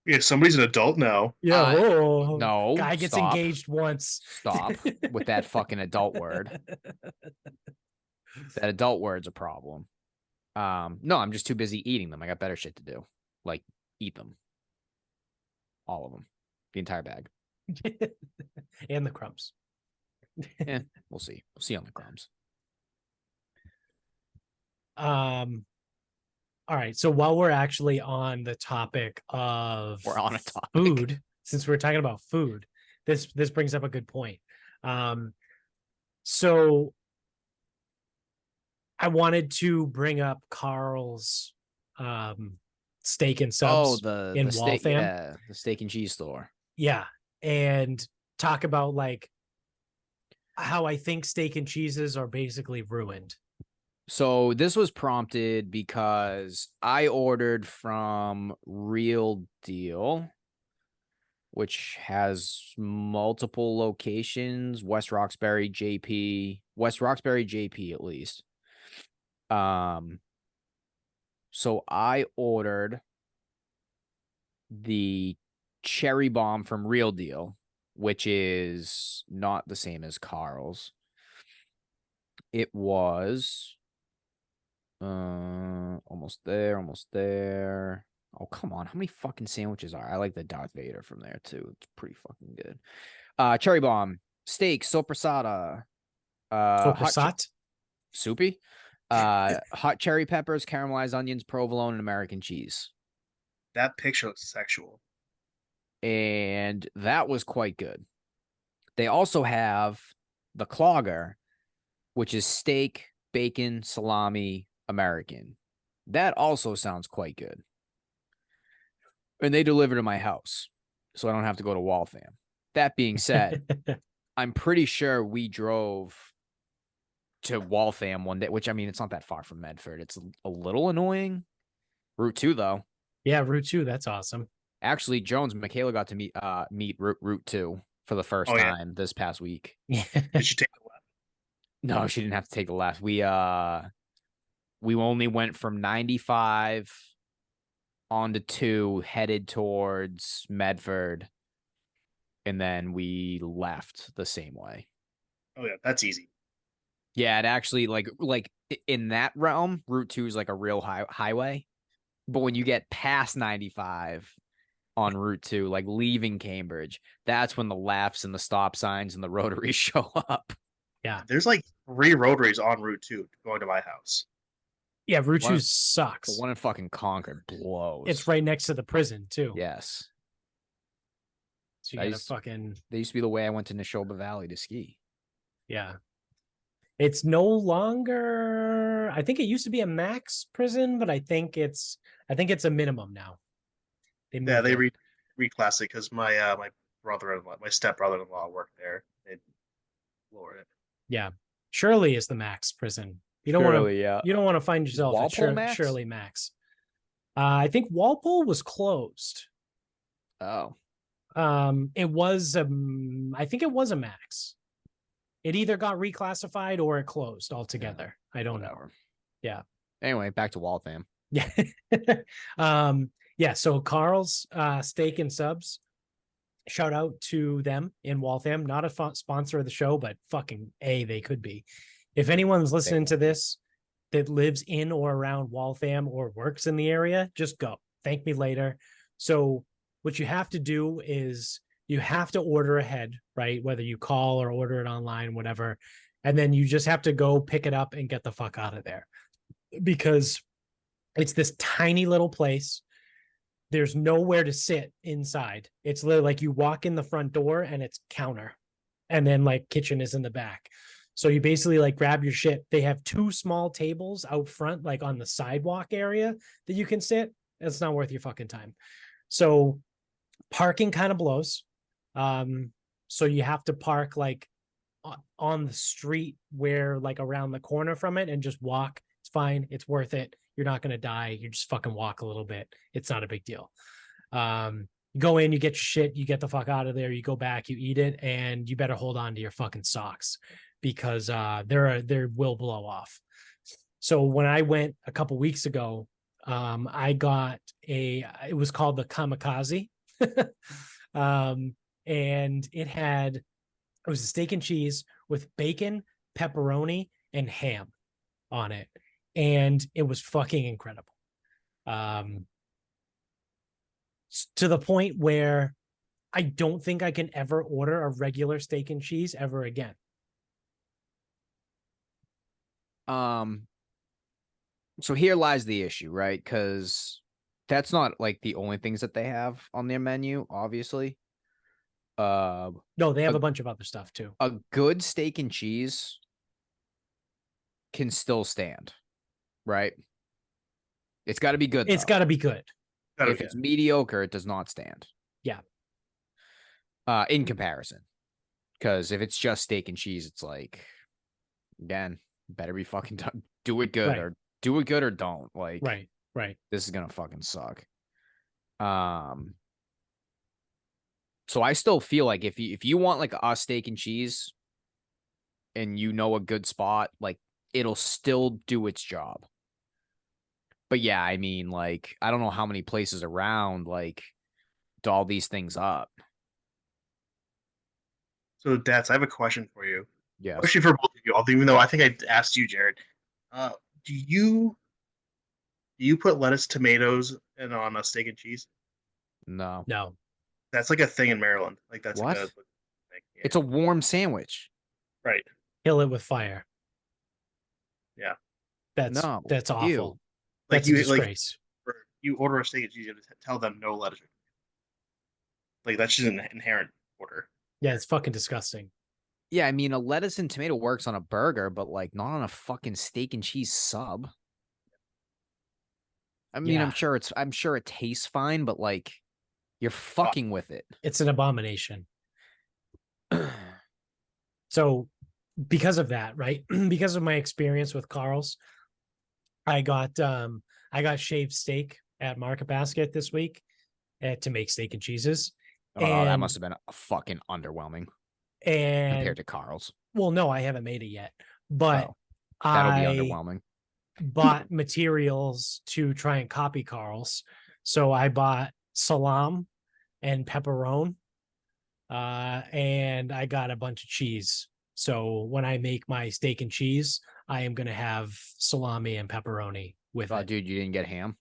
Yeah, somebody's an adult now. Yeah. No. Guy gets engaged once. Stop with that fucking adult word. That adult word's a problem. No, I'm just too busy eating them. I got better shit to do. Like eat them. All of them. The entire bag. And the crumbs. Yeah, we'll see. We'll see on the crumbs. All right. So while we're actually on the topic of food, since we're talking about food, this brings up a good point. So I wanted to bring up Carl's steak and subs in Waltham. Yeah, the steak and cheese store. Yeah. And talk about like how I think steak and cheeses are basically ruined. So this was prompted because I ordered from Real Deal, which has multiple locations, West Roxbury, JP at least. So I ordered the cherry bomb from Real Deal, which is not the same as Carl's. It was almost there. Oh, come on. How many fucking sandwiches are? I like the Darth Vader from there too. It's pretty fucking good. Cherry bomb, steak, sopressata, Sopressat? soupy, hot cherry peppers, caramelized onions, provolone, and American cheese. That picture looks sexual. And that was quite good. They also have the clogger, which is steak, bacon, salami, American. That also sounds quite good. And they deliver to my house, so I don't have to go to Waltham. That being said, I'm pretty sure we drove to Waltham one day, which, I mean, it's not that far from Medford. It's a little annoying. Route 2, though. Yeah, Route 2. That's awesome. Actually, Michaela got to meet Route 2 for the first time this past week. Yeah. Did she take the left? No, she didn't have to take the left. We only went from 95 onto 2, headed towards Medford, and then we left the same way. Oh yeah, that's easy. Yeah, it actually like in that realm, Route 2 is like a real highway. But when you get past 95, on Route 2, like leaving Cambridge. That's when the laughs and the stop signs and the rotaries show up. Yeah. There's like 3 rotaries on Route 2 going to my house. Yeah, Route One 2 of- sucks. The one in fucking Concord blows. It's right next to the prison too. Yes. So you gotta fucking They used to be the way I went to Neshoba Valley to ski. yeah. It's no longer. I think it used to be a max prison, but I think it's a minimum now. They moved Yeah, they it. reclassed it because my brother-in-law, my step-brother-in-law worked there. They lowered it. Yeah, Shirley is the max prison. You don't want to. yeah. You don't want to find yourself at Walpole Max? Shirley Max. I think Walpole was closed. Oh. It was I think it was a max. It either got reclassified or it closed altogether. I don't know. Yeah. Anyway, back to Waltham. Yeah. Yeah. So Carl's Steak and Subs. Shout out to them in Waltham. Not a sponsor of the show, but fucking they could be. If anyone's listening to this that lives in or around Waltham or works in the area, just go. Thank me later. So what you have to do is you have to order ahead, right? Whether you call or order it online, whatever. And then you just have to go pick it up and get the fuck out of there. Because it's this tiny little place. There's nowhere to sit inside. It's literally like you walk in the front door and it's counter. And then like kitchen is in the back. So you basically like grab your shit. They have 2 small tables out front, like on the sidewalk area that you can sit. It's not worth your fucking time. So parking kind of blows. So you have to park like on the street where like around the corner from it and just walk. It's fine. It's worth it. You're not going to die. You just fucking walk a little bit. It's not a big deal. You go in, you get your shit, you get the fuck out of there, you go back, you eat it, and you better hold on to your fucking socks because they will blow off. So when I went a couple weeks ago, I got it was called the Kamikaze. And it was a steak and cheese with bacon, pepperoni, and ham on it. And it was fucking incredible. To the point where I don't think I can ever order a regular steak and cheese ever again. So here lies the issue, right? Because that's not like the only things that they have on their menu, obviously. No, they have a bunch of other stuff too. A good steak and cheese can still stand, right? It's got to be good. It's got to be good. If it's mediocre, it does not stand. Yeah. In comparison, because if it's just steak and cheese, it's like, again, better be fucking done. Do it good, or do it good or don't. Like, right. This is gonna fucking suck. So I still feel like if you want like a steak and cheese, and you know a good spot, like it'll still do its job. But yeah, I mean, like, I don't know how many places around like do all these things up. So, Dats, I have a question for you. Yeah. Question for both of you, even though I think I asked you, Jared. Do you put lettuce, tomatoes, and on a steak and cheese? No. That's like a thing in Maryland. Like that's what? Like yeah. It's a warm sandwich. Right. Kill it with fire. Yeah. That's awful. Ew. That's a disgrace. Like, you order a steak and cheese, you have to tell them no lettuce. Like that's just an inherent order. Yeah, it's fucking disgusting. Yeah, I mean, a lettuce and tomato works on a burger, but like not on a fucking steak and cheese sub. I mean, I'm sure it tastes fine, but like you're fucking with it. It's an abomination. So because of that, right? Because of my experience with Carl's, I got shaved steak at Market Basket this week to make steak and cheeses. Oh, that must have been a fucking underwhelming. And compared to Carl's. Well, no, I haven't made it yet, but that'll be underwhelming. Bought materials to try and copy Carl's. So I bought salam and pepperoni, and I got a bunch of cheese. So when I make my steak and cheese, I am going to have salami and pepperoni with it. Dude, you didn't get ham?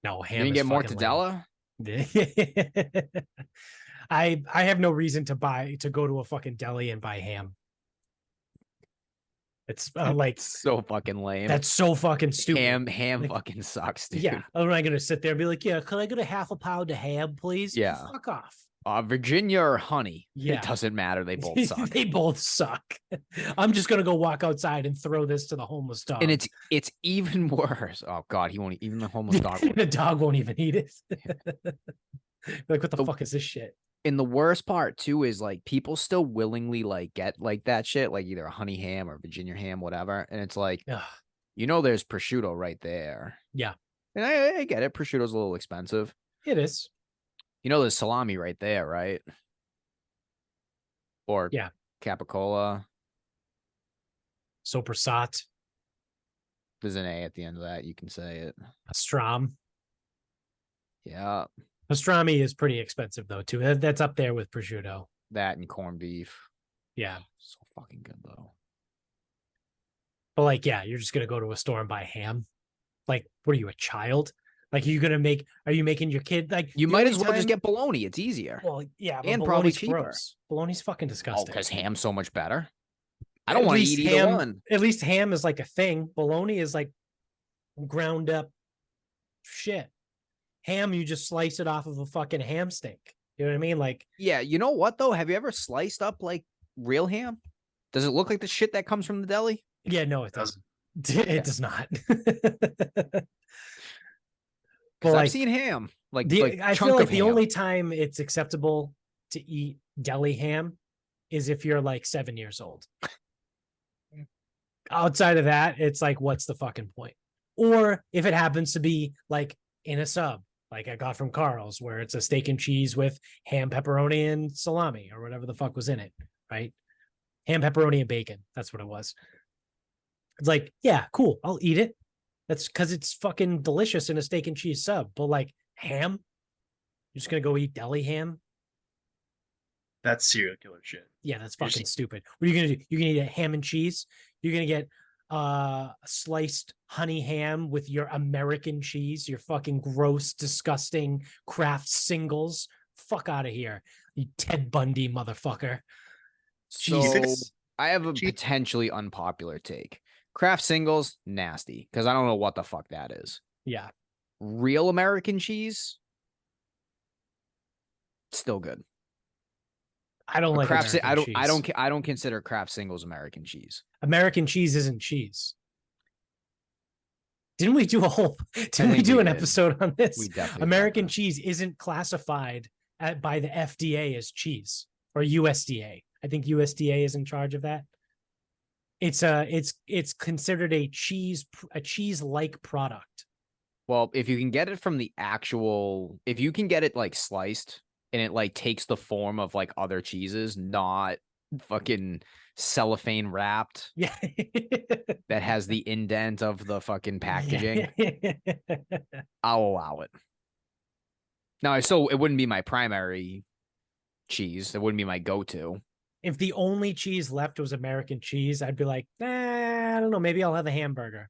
No, ham. You didn't get mortadella? I have no reason to go to a fucking deli and buy ham. It's like So fucking lame. that's so fucking stupid. Ham Like, fucking sucks, dude. yeah, I'm not gonna sit there and be like, yeah, could I get a half a pound of ham, please? Yeah. Fuck off. Virginia or honey. Yeah. It doesn't matter. They both suck. They both suck. I'm just gonna go walk outside and throw this to the homeless dog. And it's even worse. Oh God, he won't even the homeless dog. The dog won't even eat it. Like, what the fuck is this shit? And the worst part too is like people still willingly like get like that shit, like either a honey ham or Virginia ham, whatever. And it's like, Ugh. there's prosciutto right there. Yeah. And I get it. Prosciutto's a little expensive. It is. There's salami right there, right? Or yeah, capicola. Soprasat. There's an A at the end of that. You can say it. Pastrami. Yeah. Pastrami is pretty expensive though too. That's up there with prosciutto. That and corned beef. Yeah. So fucking good though. But like, yeah, you're just gonna go to a store and buy ham. Like, what are you, a child? Like, are you making your kid like you might as well just get bologna? It's easier. Well, yeah, and probably cheaper. Gross. Bologna's fucking disgusting. Oh, because ham's so much better. I don't want to eat either one. At least ham is like a thing. Bologna is like ground up shit. Ham, you just slice it off of a fucking ham steak. You know what I mean? Like, yeah, you know what though? Have you ever sliced up like real ham? Does it look like the shit that comes from the deli? Yeah, no, it doesn't. It does not. But I've seen ham. I feel like the only time it's acceptable to eat deli ham is if you're like 7 years old. Outside of that, it's like, what's the fucking point? Or if it happens to be like in a sub, like I got from Carl's, where it's a steak and cheese with ham, pepperoni, and salami, or whatever the fuck was in it, right? Ham, pepperoni, and bacon. That's what it was. It's like, yeah, cool. I'll eat it. That's because it's fucking delicious in a steak and cheese sub. But like ham, you're just gonna go eat deli ham? That's serial killer shit. Yeah, that's fucking stupid. What are you gonna do? You're gonna eat a ham and cheese? You're gonna get sliced honey ham with your American cheese, your fucking gross, disgusting Kraft singles. Fuck out of here, you Ted Bundy motherfucker. So Jesus. I have a potentially unpopular take. Kraft singles, nasty, because I don't know what the fuck that is. Yeah. Real American cheese, still good. I don't like Kraft. American cheese. I don't consider Kraft singles American cheese. American cheese isn't cheese. Didn't we do an episode on this? We definitely American cheese isn't classified by the FDA as cheese, or USDA. I think USDA is in charge of that. It's considered a cheese-like product. Well, if you can get it from the actual, if you can get it like sliced and it like takes the form of like other cheeses, not fucking cellophane wrapped. Yeah. That has the indent of the fucking packaging. I'll allow it. Now, it wouldn't be my primary cheese. It wouldn't be my go-to. If the only cheese left was American cheese, I'd be like, I don't know. Maybe I'll have a hamburger.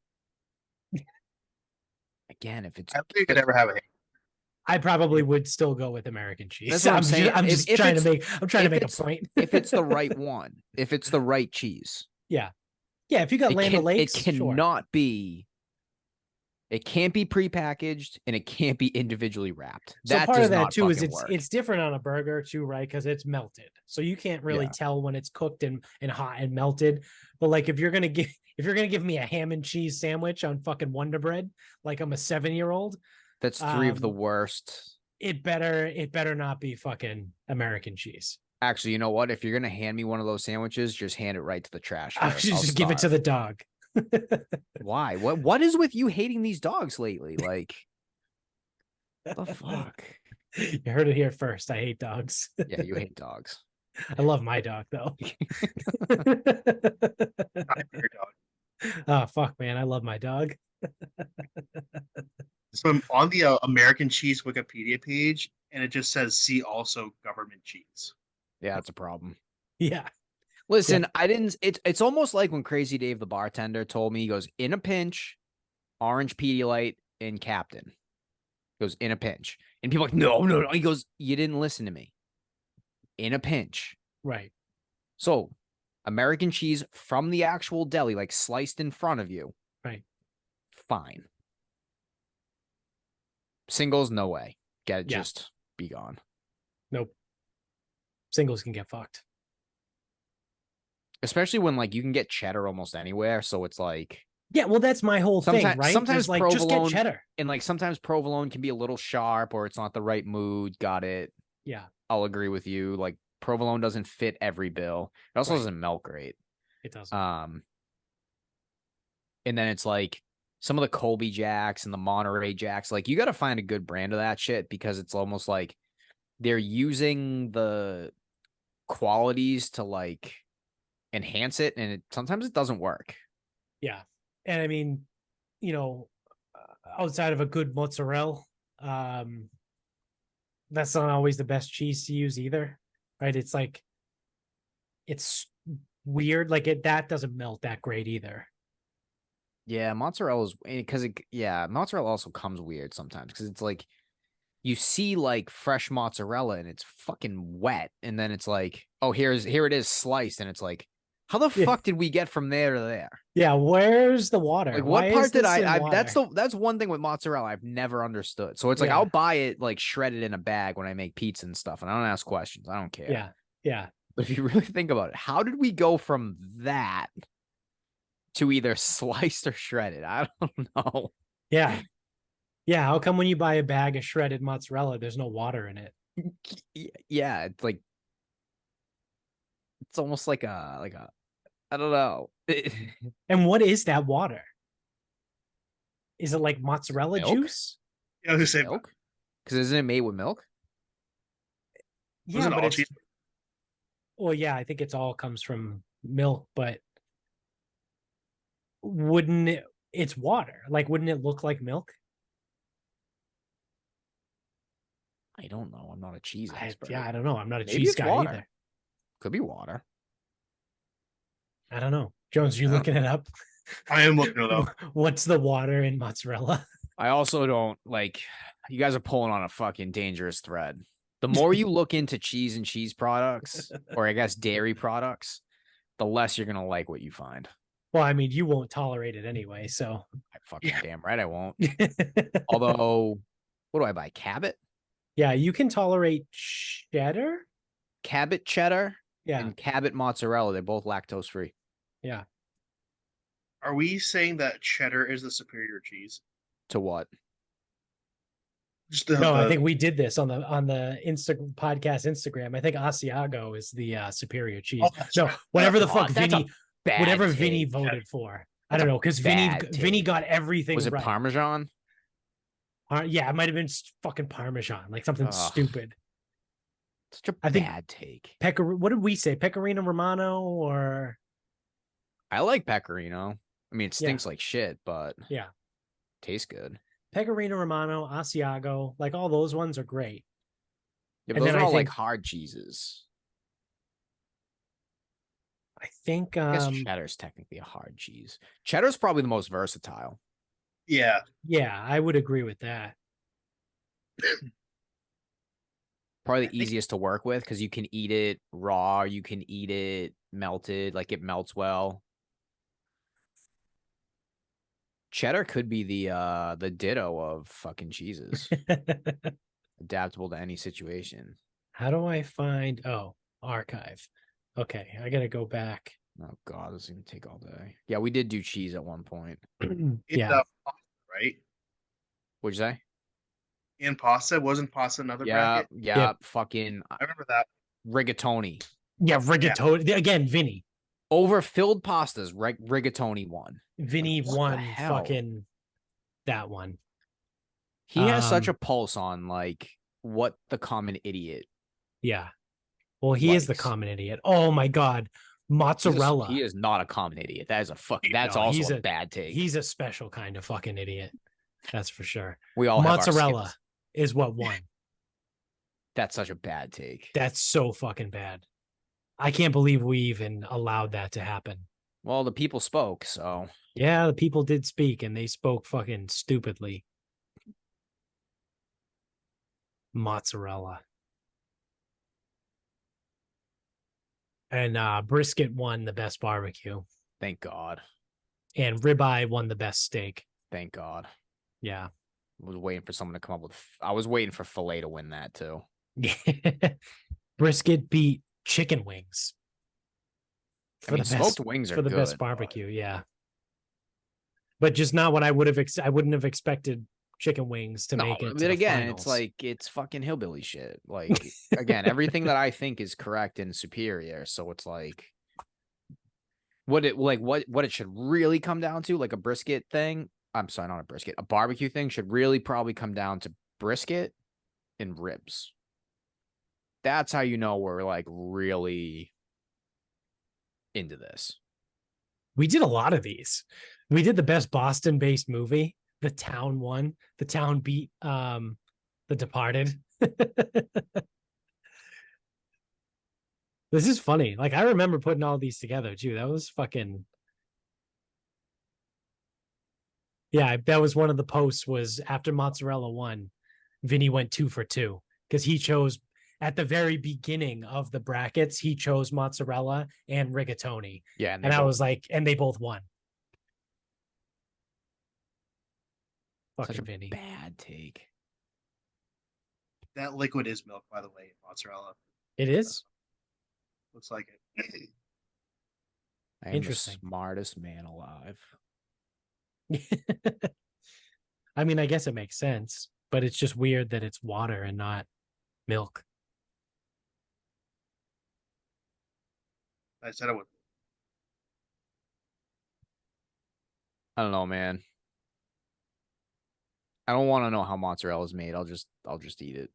Again, if it's, I don't think you could ever have a. I probably would still go with American cheese. That's what I'm saying. I'm just trying to make a point. If it's the right one, if it's the right cheese. Yeah. Yeah. If you got Land O'Lakes, it cannot be. It can't be prepackaged and it can't be individually wrapped. So part of that too is it's different on a burger too, right? Because it's melted, so you can't really tell when it's cooked and hot and melted. But like if you're gonna give me a ham and cheese sandwich on fucking Wonder Bread, like I'm a 7-year-old, that's 3 of the worst. It better not be fucking American cheese. Actually, you know what? If you're gonna hand me one of those sandwiches, just hand it right to the trash. I'll just give it to the dog. Why? What is with you hating these dogs lately? Like, what the fuck? You heard it here first. I hate dogs. Yeah, you hate dogs. I love my dog though. Oh fuck, man! I love my dog. So I'm on the American cheese Wikipedia page, and it just says "See also government cheese." Yeah, that's a problem. Yeah. Listen, I didn't. It's almost like when Crazy Dave the bartender told me, he goes, in a pinch, orange Pedialyte and Captain. He goes, in a pinch. And people are like, no, no, no. He goes, you didn't listen to me. In a pinch. Right. So American cheese from the actual deli, like sliced in front of you. Right. Fine. Singles, no way. Yeah. Just be gone. Nope. Singles can get fucked. Especially when like you can get cheddar almost anywhere. So it's like, yeah, well, that's my whole thing, right? Sometimes like just get provolone cheddar. and like sometimes provolone can be a little sharp or it's not the right mood. Got it. Yeah. I'll agree with you. Like provolone doesn't fit every bill. It also doesn't melt great. It doesn't. And then it's like some of the Colby Jacks and the Monterey Jacks, like you got to find a good brand of that shit because it's almost like they're using the qualities to like enhance it, and sometimes it doesn't work. Yeah, and I mean, you know, outside of a good mozzarella, that's not always the best cheese to use either, right? It's like it's weird, like that doesn't melt that great either. Yeah, mozzarella is because mozzarella also comes weird sometimes because it's like you see like fresh mozzarella and it's fucking wet, and then it's like, oh, here it is sliced, and it's like, how the fuck did we get from there to there? Yeah, where's the water? Like, what part did I that's one thing with mozzarella I've never understood. So it's like I'll buy it like shredded in a bag when I make pizza and stuff, and I don't ask questions. I don't care. Yeah, yeah. But if you really think about it, how did we go from that to either sliced or shredded? I don't know. Yeah. Yeah. How come when you buy a bag of shredded mozzarella, there's no water in it? Yeah. It's like, it's almost like a, I don't know. And what is that water? Is it like mozzarella Milk? juice? Yeah, I was gonna say milk? Because isn't it made with milk? Yeah, but it's, well, yeah, I think it's all comes from milk, but it's water. Like, wouldn't it look like milk? I don't know. I'm not a cheese expert. I don't know. I'm not a Maybe cheese it's guy water. either. Could be water. I don't know. Jones, you looking it up? I am looking it up. What's the water in mozzarella? I also don't like, you guys are pulling on a fucking dangerous thread. The more you look into cheese and cheese products, or I guess dairy products, the less you're going to like what you find. Well, I mean, you won't tolerate it anyway, so. I fucking damn right I won't. Although, what do I buy? Cabot? Yeah, you can tolerate cheddar? Cabot cheddar Yeah. and Cabot mozzarella. They're both lactose free. Yeah. Are we saying that cheddar is the superior cheese? To what? No, I think we did this on the podcast Instagram. I think Asiago is the superior cheese. Oh, no, right. whatever the fuck Vinny Vinny voted for. I don't know, because Vinny got everything. Was it right. Parmesan? Yeah, it might have been fucking Parmesan, like something stupid. Such a bad take. What did we say? Pecorino Romano or? I like Pecorino. I mean, it stinks like shit, but yeah, tastes good. Pecorino Romano, Asiago, like all those ones are great. Yeah, but those are all like hard cheeses. I think I guess cheddar's technically a hard cheese. Cheddar's probably the most versatile. Yeah. Yeah, I would agree with that. Probably the easiest to work with because you can eat it raw, you can eat it melted, like it melts well. Cheddar could be the ditto of fucking cheeses. Adaptable to any situation. How do I find archive? Okay, I gotta go back. Oh god, this is gonna take all day. Yeah, we did do cheese at one point. Yeah. Right? What'd you say? And pasta? Wasn't pasta another bracket? Yeah, fucking I remember that. rigatoni. Yeah, rigatoni. Yeah. Again, Vinny. Overfilled pastas, rigatoni won. Vinny won fucking that one. He has such a pulse on like what the common idiot. Yeah. Well, he is the common idiot. Oh my god. Mozzarella. He is not a common idiot. That is also a bad take. He's a special kind of fucking idiot. That's for sure. We all mozzarella is what won. That's such a bad take. That's so fucking bad. I can't believe we even allowed that to happen. Well, the people spoke, so. Yeah, the people did speak, and they spoke fucking stupidly. mozzarella. And brisket won the best barbecue. Thank God. And ribeye won the best steak. Thank God. Yeah. I was waiting for someone to come up with. I was waiting for filet to win that too. Brisket beat chicken wings. I mean, smoked wings are for the good, best barbecue. Yeah. But just not what I would have. I wouldn't have expected chicken wings to make it. But again, finals. it's like it's fucking hillbilly shit. Like again, everything that I think is correct and superior. So it's like what it should really come down to, like a brisket thing. I'm sorry, not a brisket. A barbecue thing should really probably come down to brisket and ribs. That's how you know we're like really into this. We did a lot of these. We did the best Boston-based movie. The Town won. The Town beat The Departed. This is funny. Like, I remember putting all these together too. That was fucking. Yeah, that was one of the posts. Was after mozzarella won, Vinny went 2 for 2 because he chose at the very beginning of the brackets. He chose mozzarella and rigatoni. Yeah, and I was like, and they both won. Such Fucking a Vinny. bad take. That liquid is milk, by the way, mozzarella. It is. Looks like it. I am Interesting. the smartest man alive. I mean, I guess it makes sense, but it's just weird that it's water and not milk. I said it would. I don't know, man. I don't want to know how mozzarella is made. I'll just eat it.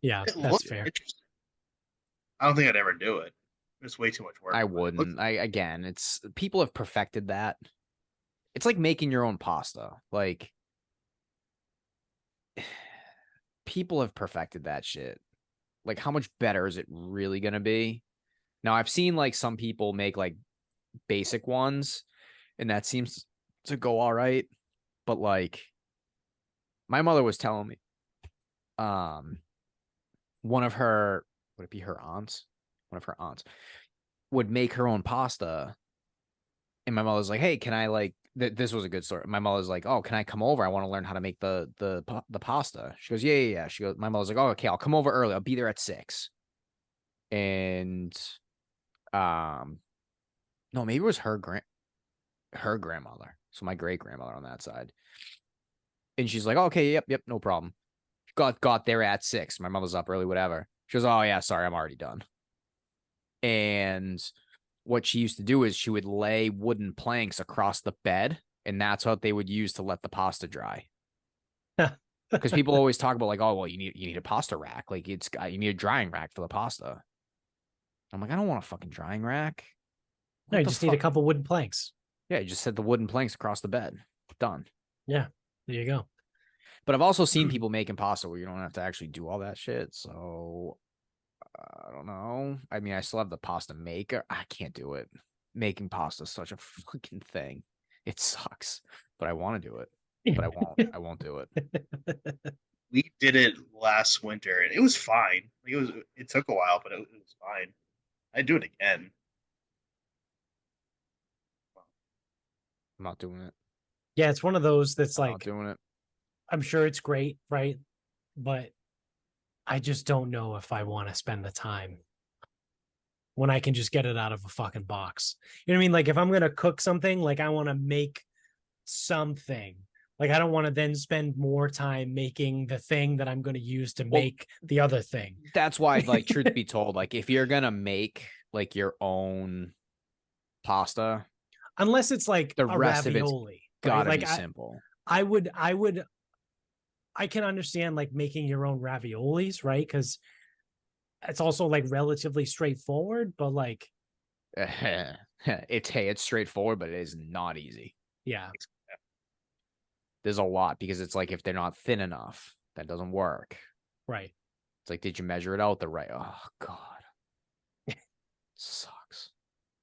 Yeah, It that's looked fair. interesting. I don't think I'd ever do it. It's way too much work. I wouldn't. Again, it's people have perfected that. It's like making your own pasta. Like people have perfected that shit. Like how much better is it really gonna be? Now I've seen like some people make like basic ones, and that seems to go all right. But like my mother was telling me, one of her, would it be her aunts? One of her aunts would make her own pasta. And my mother's like, hey, can I like, this was a good story. My mother's like, oh, can I come over? I want to learn how to make the pasta. She goes, yeah. She goes, my mother's like, oh, okay, I'll come over early. I'll be there at 6. And, no, maybe it was her grandmother. So my great grandmother on that side. And she's like, okay, yep, no problem. Got there at 6. My mother's up early, whatever. She goes, oh yeah, sorry, I'm already done. And what she used to do is she would lay wooden planks across the bed, and that's what they would use to let the pasta dry. Because people always talk about like, oh, well, you need a pasta rack. Like you need a drying rack for the pasta. I'm like, I don't want a fucking drying rack. No, you just need a couple wooden planks. Yeah, you just set the wooden planks across the bed. Done. Yeah, there you go. But I've also seen people making pasta where you don't have to actually do all that shit. So I don't know. I mean, I still have the pasta maker. I can't do it. Making pasta is such a fucking thing. It sucks, but I want to do it. But I won't. I won't do it. We did it last winter, and it was fine. Like it took a while, but it was fine. I'd do it again. I'm not doing it. Yeah, it's one of those that's I'm like, not doing it. I'm sure it's great, right? But I just don't know if I want to spend the time when I can just get it out of a fucking box. You know what I mean? Like if I'm going to cook something, like I want to make something. Like I don't want to then spend more time making the thing that I'm going to use to make the other thing. That's why, like, truth be told, like if you're gonna make like your own pasta, unless it's like the a rest ravioli, of it's gotta right? be simple. I can understand like making your own raviolis, right? Because it's also like relatively straightforward, but like it's straightforward, but it is not easy. Yeah. There's a lot because it's like if they're not thin enough, that doesn't work. Right. It's like, did you measure it out the right? Oh God. Sucks.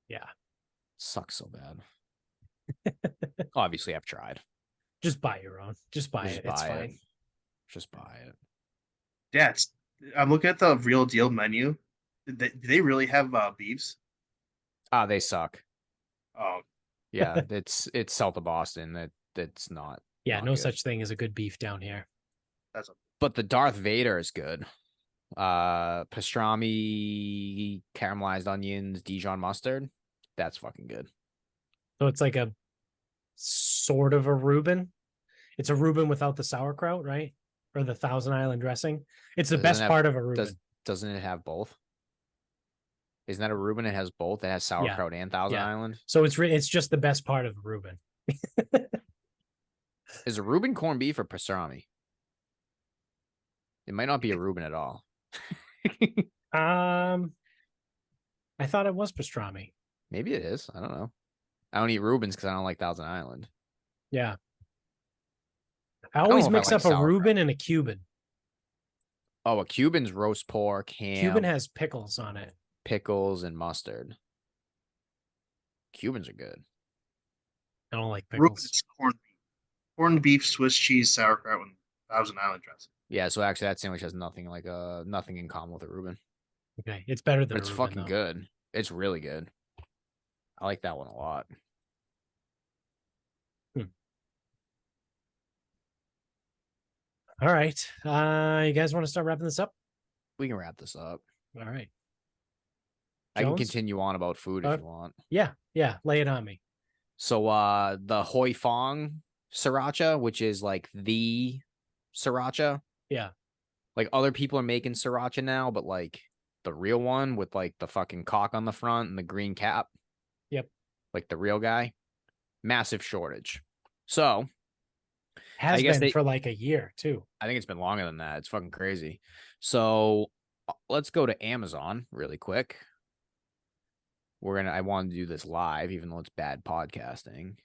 Yeah. Sucks so bad. Obviously, I've tried. Just buy your own. Just buy it. It's fine. Just buy it. Yeah, I'm looking at the real deal menu. Do they really have beefs? Ah, they suck. Oh, Yeah, it's south of Boston. That's Yeah, not no good. such thing as a good beef down here. that's a But the Darth Vader is good. Pastrami, caramelized onions, Dijon mustard. That's fucking good. So it's like a sort of a Reuben. It's a Reuben without the sauerkraut, right? Or the Thousand Island dressing. It's the Doesn't best have part of a does Reuben. doesn't it have both? Isn't that a Reuben? It has both. It has Yeah. sauerkraut and Thousand Yeah. Island. So it's just the best part of a Reuben. Is a Reuben corned beef or pastrami? It might not be a Reuben at all. I thought it was pastrami. Maybe it is. I don't know. I don't eat Reubens because I don't like Thousand Island. Yeah. I don't always know if I mix like up a sauerkraut. Reuben and a Cuban. Oh, a Cuban's roast pork, ham, Cuban has pickles on it. pickles, and mustard. Cubans are good. I don't like Reuben, pickles. it's corned beef, Swiss cheese, sauerkraut, and Thousand Island dressing. Yeah, so actually that sandwich has nothing nothing in common with a Reuben. Okay. It's better than But it's a Reuben, fucking though. good. It's really good. I like that one a lot. All right. You guys want to start wrapping this up? We can wrap this up. All right. I can Jones? continue on about food if you want. Yeah. Yeah. Lay it on me. So the Hoi Fong sriracha, which is like the sriracha. Yeah. Like other people are making sriracha now, but like the real one with like the fucking cock on the front and the green cap. Yep. Like the real guy. Massive shortage. So Has I guess been they for like a year, too. I think it's been longer than that. It's fucking crazy. So let's go to Amazon really quick. I want to do this live, even though it's bad podcasting.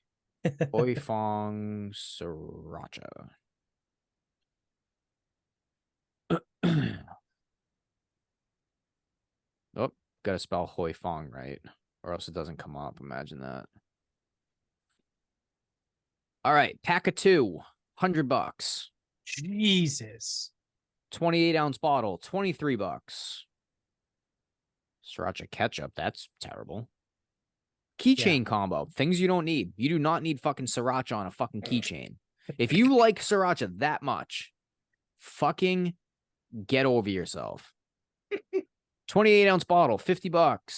Hoi Fong Sriracha. Oh, gotta spell Hoi Fong right, or else it doesn't come up. Imagine that. All right, pack of two, $100. Jesus. 28-ounce bottle, $23. Sriracha ketchup, that's terrible. Keychain combo, things you don't need. You do not need fucking sriracha on a fucking keychain. If you like sriracha that much, fucking get over yourself. 28-ounce bottle, $50.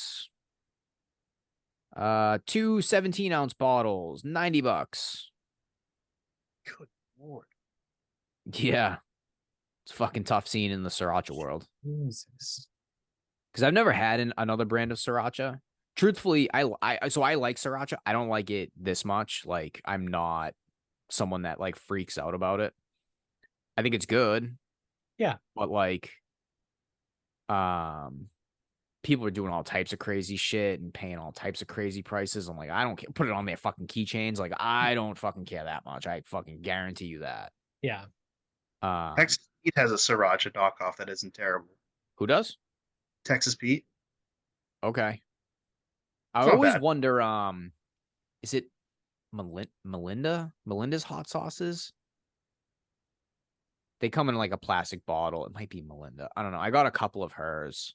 Two 17-ounce bottles, $90. Good lord. Yeah. It's fucking tough scene in the sriracha world. Jesus. Because I've never had another brand of sriracha. Truthfully, I like sriracha. I don't like it this much. Like, I'm not someone that like freaks out about it. I think it's good. Yeah. But like, people are doing all types of crazy shit and paying all types of crazy prices. I'm like, I don't care. Put it on their fucking keychains. Like, I don't fucking care that much. I fucking guarantee you that. Yeah. Texas Pete has a sriracha knockoff that isn't terrible. Who does? Texas Pete. Okay. I It's not always bad. wonder, is it Melinda? Melinda's hot sauces? They come in like a plastic bottle. It might be Melinda. I don't know. I got a couple of hers.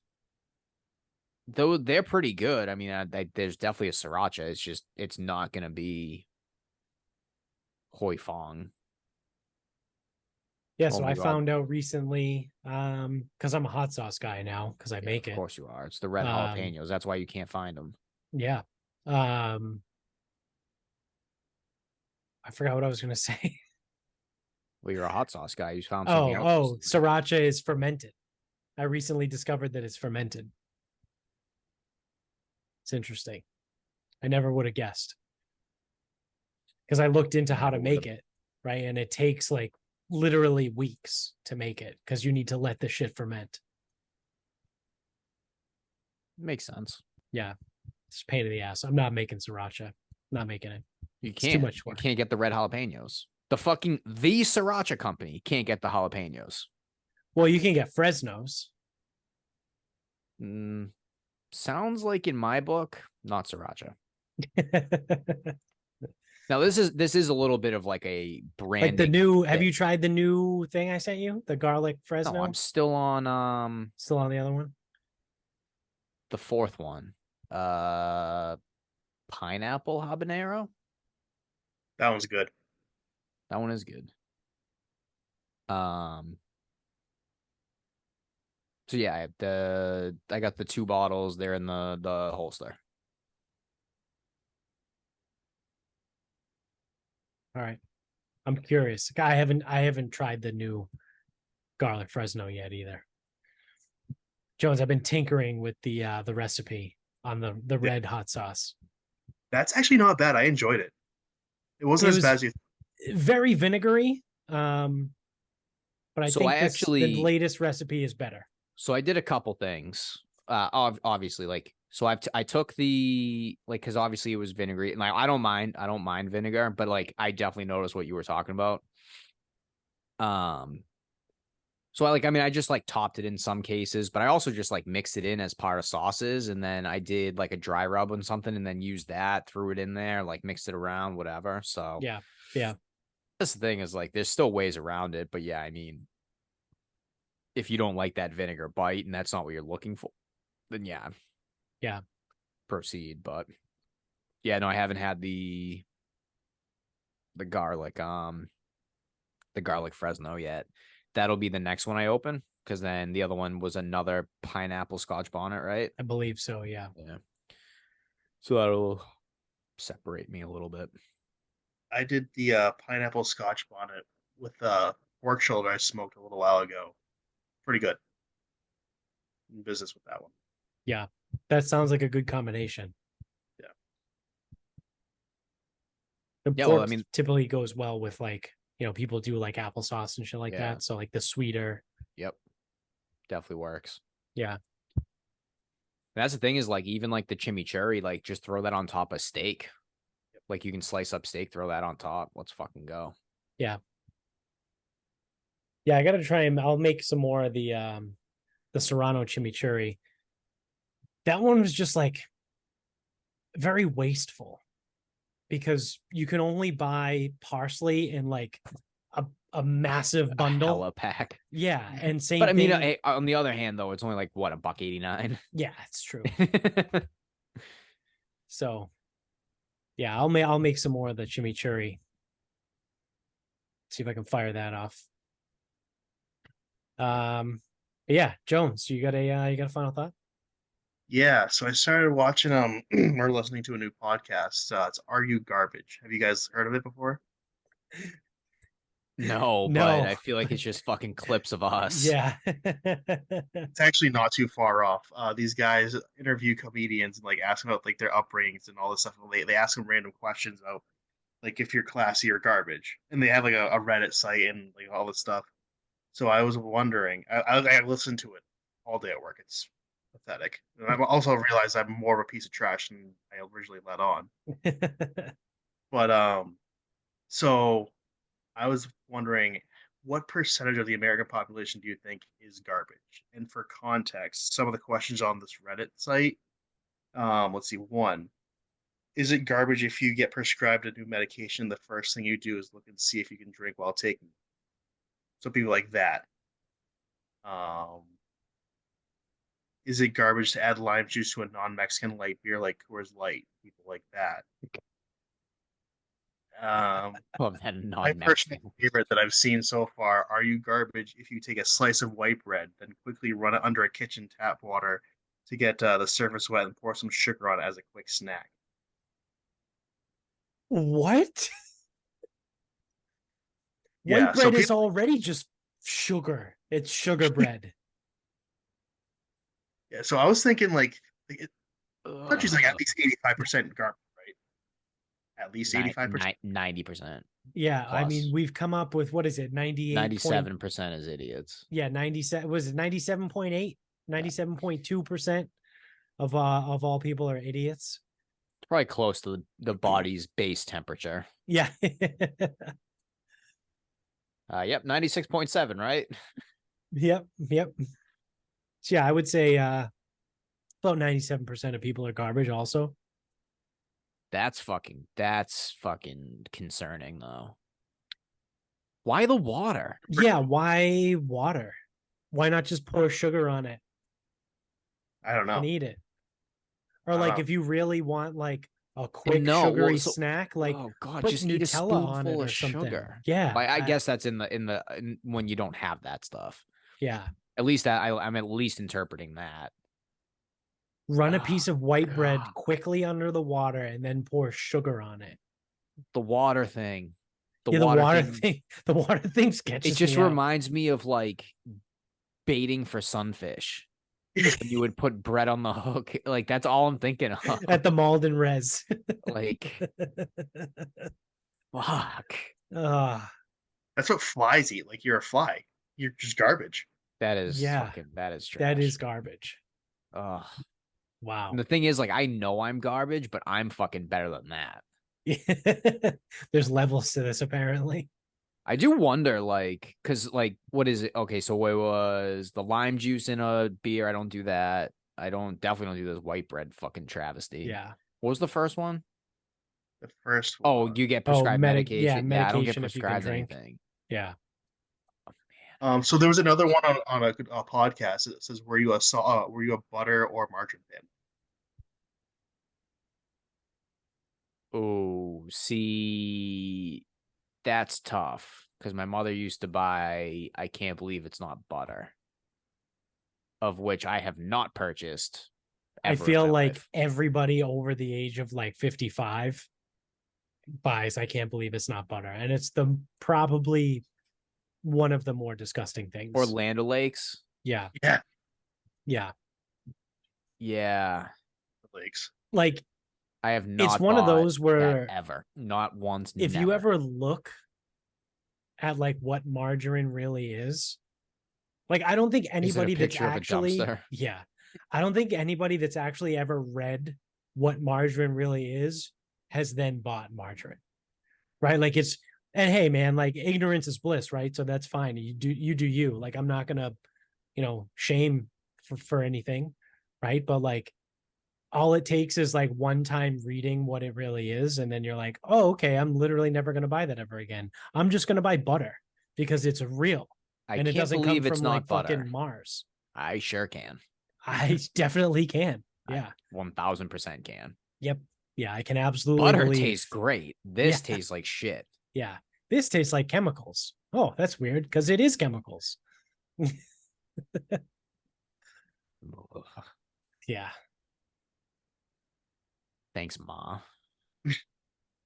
Though they're pretty good. I mean, there's definitely a sriracha. It's just, it's not going to be Hoi Fong. Yeah. Oh So my I God. found out recently, because I'm a hot sauce guy now, because I make Of it. course you are. It's the red Um, jalapenos. That's why you can't find them. Yeah. I forgot what I was going to say. Well, you're a hot sauce guy. You found something else. Oh, sriracha is fermented. I recently discovered that it's fermented. It's interesting. I never would have guessed. Because I looked into how to make it, right? And it takes like literally weeks to make it because you need to let the shit ferment. Makes sense. Yeah. It's a pain in the ass. I'm not making sriracha. Not making it. You It's can't. too much You work. can't get the red jalapenos. The sriracha company can't get the jalapenos. Well, you can get Fresno's. Sounds like in my book, not sriracha. Now this is a little bit of like a branding. Like the new, have thing. you tried the new thing I sent you? The garlic Fresno? No, I'm still on Still on the other one? the fourth one. Pineapple habanero. That one's good. That one is good. So yeah, I got the 2 bottles. They're in the holster. All right. I'm curious. I haven't tried the new garlic Fresno yet either. Jones, I've been tinkering with the recipe on the red hot sauce. That's actually not bad. I enjoyed it. It wasn't It as bad was as you. very vinegary. But I So think I the actually latest recipe is better. So I did a couple things. Obviously, like so I took the like because obviously it was vinegary, and like I don't mind vinegar, but like I definitely noticed what you were talking about. So I mean I just like topped it in some cases, but I also just like mixed it in as part of sauces, and then I did like a dry rub on something, and then used that, threw it in there, like mixed it around, whatever. So Yeah. that's the thing is like there's still ways around it, but yeah, I mean if you don't like that vinegar bite and that's not what you're looking for, then Yeah. proceed. But yeah, no, I haven't had the garlic Fresno yet. That'll be the next one I open because then the other one was another pineapple Scotch bonnet, right? I believe so. Yeah. So that'll separate me a little bit. I did the pineapple Scotch bonnet with pork shoulder I smoked a little while ago. Pretty good. In business with that one. Yeah. That sounds like a good combination. Yeah. The Yeah, pork well, I mean, typically goes well with like, people do like applesauce and shit like Yeah. that. So like the sweeter. Yep, definitely works. Yeah. That's the thing is like even like the chimichurri, like just throw that on top of steak. Like you can slice up steak, throw that on top. Let's fucking go. Yeah. Yeah, I gotta try and I'll make some more of the Serrano chimichurri. That one was just like very wasteful because you can only buy parsley in like a massive bundle. Hella pack. Yeah, and same But I mean, thing. on the other hand, though, it's only like what $1.89. Yeah, it's true. So, yeah, I'll make some more of the chimichurri. See if I can fire that off. Yeah, Jones, you got a final thought? Yeah, so I started watching or listening to a new podcast. It's Are You Garbage? Have you guys heard of it before? No, but I feel like it's just fucking clips of us. Yeah. It's actually not too far off. These guys interview comedians and like ask about like their upbringings and all this stuff. They ask them random questions about like if you're classy or garbage, and they have like a Reddit site and like all this stuff. So I was wondering. I listened to it all day at work. It's pathetic. And I also realized I'm more of a piece of trash than I originally let on. But so I was wondering, what percentage of the American population do you think is garbage? And for context, some of the questions on this Reddit site, let's see, one, is it garbage if you get prescribed a new medication, the first thing you do is look and see if you can drink while taking it? So people like that. Is it garbage to add lime juice to a non-Mexican light beer like Coors Light? People like that. Well, that My personal favorite that I've seen so far, are you garbage if you take a slice of white bread, then quickly run it under a kitchen tap water to get the surface wet and pour some sugar on it as a quick snack? What? Yeah, White so bread is already just sugar. It's sugar bread. Yeah, so I was thinking like country's like at least 85% garbage, right? At least 85%. 90%. Yeah, I Plus. mean, we've come up with what is it, 97% is idiots. Yeah, 97 was it 97.8, 97.2% of all people are idiots. It's probably close to the body's base temperature. Yeah. Yep, 96.7, right? Yep. So yeah, I would say about 97% of people are garbage also. That's fucking concerning though. Why the water? Yeah, why water? Why not just pour sugar on it I don't know. and eat it? Or I don't like know. if you really want like a quick No, well, sugary so snack, like oh god, put just eat a Nutella on it spoonful or of something. sugar. Yeah, I guess that's in when you don't have that stuff. yeah. At least that I'm at least interpreting that. Run a Oh, piece of white bread God. quickly under the water and then pour sugar on it. The water thing. The Yeah, the water water thing. thing. The water thing It sketches just me out. reminds me of like baiting for sunfish. When you would put bread on the hook. Like that's all I'm thinking of. At the Malden Res. Like fuck. Ah, That's what flies eat. Like you're a fly. You're just garbage. That is yeah, fucking that is trash. that is garbage. Ugh. Wow. And the thing is, like, I know I'm garbage, but I'm fucking better than that. There's levels to this apparently. I do wonder, like, because, like, what is it? Okay, so what was the lime juice in a beer? I don't do that. I definitely don't do this white bread fucking travesty. Yeah. What was the first one? The first Oh, one. you get prescribed medication. Yeah, I don't get medication if you can prescribed drink. anything. Yeah. So there was another one on a podcast that says, were you a butter or margarine fan?" Oh, see, that's tough because my mother used to buy, I can't believe it's not butter, of which I have not purchased. I Ever feel in my like life. everybody over the age of like 55 buys I can't believe it's not butter. And it's probably one of the more disgusting things. Orlando Lakes. Yeah. Yeah, Yeah. Yeah. lakes. Like I have not. it's one of those where ever, not once. if never. you ever look at like what margarine really is, like I don't think anybody that's actually I don't think anybody that's actually ever read what margarine really is has then bought margarine. Right? Like it's and hey man, like ignorance is bliss, right? So that's fine. You do you. Like I'm not gonna, shame for anything, right? But like all it takes is like one time reading what it really is, and then you're like, oh, okay, I'm literally never gonna buy that ever again. I'm just gonna buy butter because it's real. And it doesn't come from like fucking Mars. I sure can. I definitely can. Yeah. 1000% can. Yep. Yeah, I can absolutely butter tastes great. This tastes like shit. Yeah. This tastes like chemicals. Oh, that's weird because it is chemicals. Yeah. Thanks, Ma. Have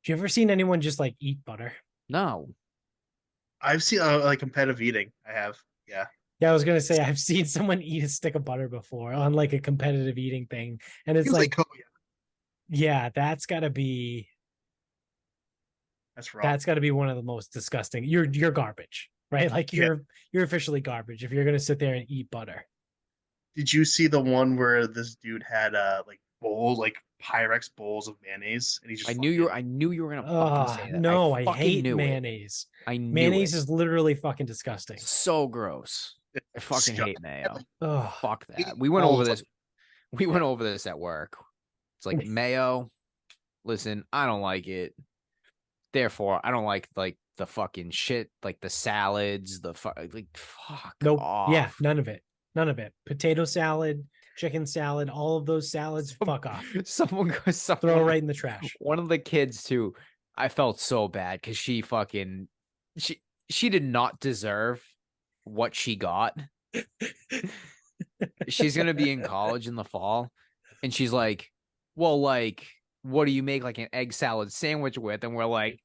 you ever seen anyone just like eat butter? No. I've seen like competitive eating. I have. Yeah. Yeah, I was gonna say I've seen someone eat a stick of butter before on like a competitive eating thing, and it's like, yeah, that's gotta be wrong. That's gotta be one of the most disgusting. You're garbage, right? Like you're officially garbage if you're gonna sit there and eat butter. Did you see the one where this dude had like Pyrex bowls of mayonnaise, and he just I knew you were gonna fucking say that. No, I hate knew mayonnaise. I knew mayonnaise it. is literally fucking disgusting. So gross. I fucking hate mayo. Oh, fuck that. We went over this. We went over this at work. It's like mayo. Listen, I don't like it. Therefore, I don't like the fucking shit, like the salads, fuck nope. off. Yeah, none of it. None of it. Potato salad, chicken salad, all of those salads, fuck off. Someone throw it right in the trash. One of the kids too, I felt so bad because she did not deserve what she got. She's gonna be in college in the fall, and she's like, well, like, what do you make like an egg salad sandwich with? And we're like,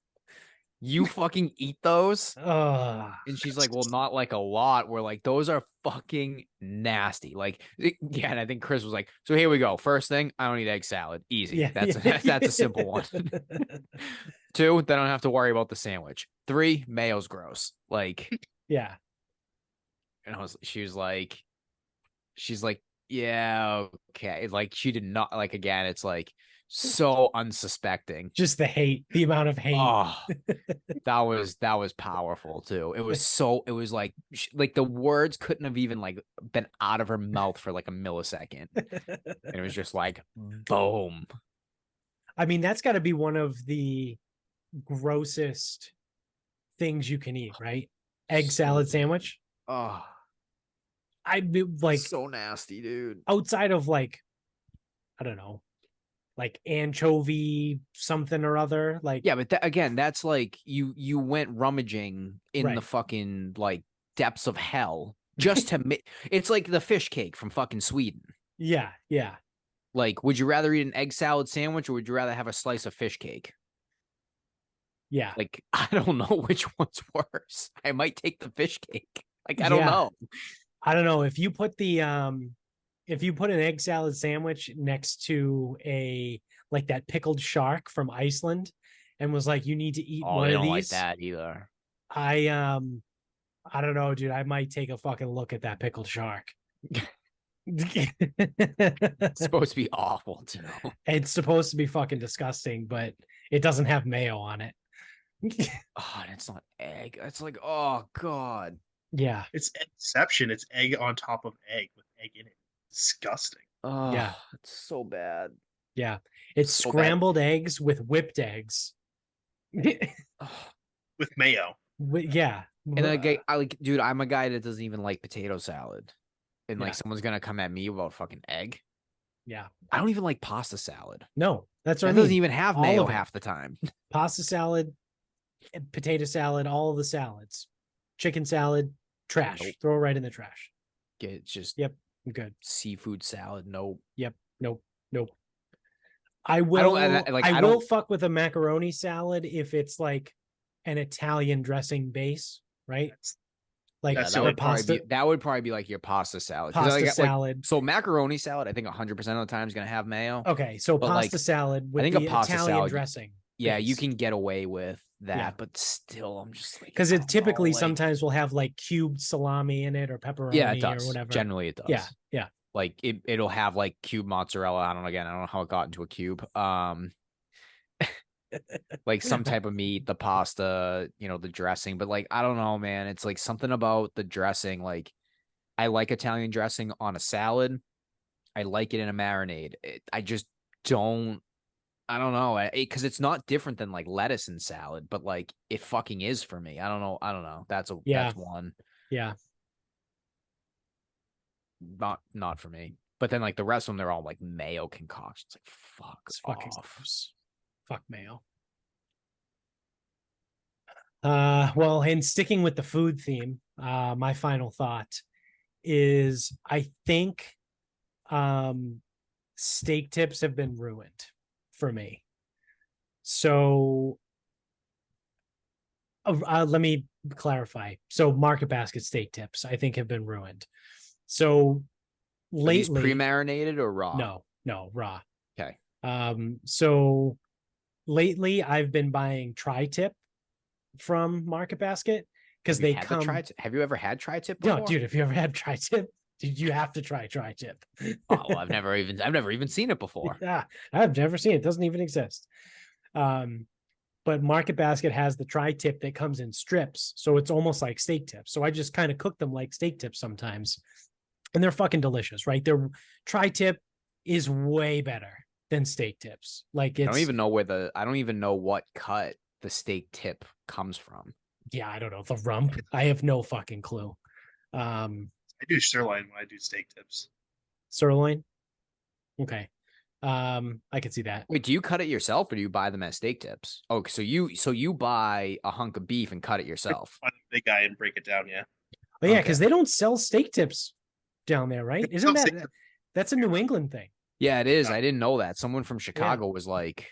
you fucking eat those? And she's like, well, not like a lot. We're like, those are fucking nasty. Like, yeah. And I think Chris was like, so here we go. First thing, I don't eat egg salad. Easy. Yeah, that's a simple one. 2, then I don't have to worry about the sandwich. 3, mayo's gross. Like, yeah. And she's like, yeah, okay. Like she did not like, again, it's like so unsuspecting. Just the amount of hate. Oh, that was powerful too. It was like the words couldn't have even like been out of her mouth for like a millisecond. And it was just like, boom. I mean, that's got to be one of the grossest things you can eat, right? Egg salad sandwich. Oh, I'd be like, so nasty, dude. outside of like, I don't know, like anchovy something or other. Like, Yeah, but again, that's like you went rummaging in the Right. fucking like depths of hell just to make. It's like the fish cake from fucking Sweden. yeah, yeah, Like, would you rather eat an egg salad sandwich or would you rather have a slice of fish cake? yeah, Like, I don't know which one's worse. I might take the fish cake. Like, I don't yeah. know. I don't know if you put an egg salad sandwich next to a like that pickled shark from Iceland and was like, you need to eat Oh, one they of don't like these. that either. I don't know, dude. I might take a fucking look at that pickled shark. It's supposed to be awful too. It's supposed to be fucking disgusting, but it doesn't have mayo on it. Oh, and it's not egg. It's like, oh god. Yeah, It's Inception. It's egg on top of egg with egg in it. Disgusting. Oh, Yeah. it's so bad. yeah. It's So bad. scrambled eggs with whipped eggs. Ugh. With mayo. Yeah. And then I like, dude, I'm a guy that doesn't even like potato salad. And Yeah. like someone's gonna come at me about fucking egg. Yeah. I don't even like pasta salad. No, that's what That I mean. doesn't even have All mayo of it. half the time. Pasta salad, potato salad, all of the salads. Chicken salad, trash. Nope. Throw it right in the trash. It's just Yep. I'm good. seafood salad. Nope. Yep. Nope. Nope. I will I will fuck with a macaroni salad if it's like an Italian dressing base, right? That's, Like That's that the would only probably be that would probably be like your pasta salad. 'Cause, pasta like, salad. so macaroni salad, I think 100% of the time is gonna have mayo. Okay, so But, pasta like, salad with think a the pasta Italian salad, dressing. Yeah, you base. can get away with that, Yeah. but still, I'm just like, Because I it don't typically know, like, sometimes will have like cubed salami in it or pepperoni yeah, it or does. whatever. Generally, it does. Yeah, yeah. Like it'll have like cube mozzarella. I don't know how it got into a cube. Like some type of meat, the pasta, the dressing. But like, I don't know, man. It's like something about the dressing. Like, I like Italian dressing on a salad. I like it in a marinade. I just don't. I don't know, because it's not different than like lettuce and salad, but like it fucking is for me. I don't know. That's one. Yeah. Not for me. But then like the rest of them, they're all like mayo concoctions. Like fuck It's fucking off. gross. Fuck mayo. Well, and sticking with the food theme, my final thought is I think steak tips have been ruined for me. So let me clarify. So market basket steak tips, I think, have been ruined. So Are these lately, pre-marinated or raw? No, raw. Okay. So lately I've been buying tri-tip from Market Basket because they come. Have you ever had tri-tip before? No, dude. Have you ever had tri-tip? Dude, you have to try tri-tip. Oh, well, I've never even seen it before. Yeah, I've never seen it. It doesn't even exist. But Market Basket has the tri-tip that comes in strips, so it's almost like steak tips. So I just kind of cook them like steak tips sometimes, and they're fucking delicious, right? Their tri-tip is way better than steak tips. Like it's. I don't even know what cut the steak tip comes from. Yeah, I don't know. The rump. I have no fucking clue. I do sirloin when I do steak tips. Sirloin. Okay. I can see that. Wait, do you cut it yourself or do you buy them as steak tips? Oh, so you buy a hunk of beef and cut it yourself. Find the big guy and break it down, yeah. Oh yeah, because they don't sell steak tips down there, right? Isn't that's a New England thing? Yeah, it is. I didn't know that. Someone from Chicago was like,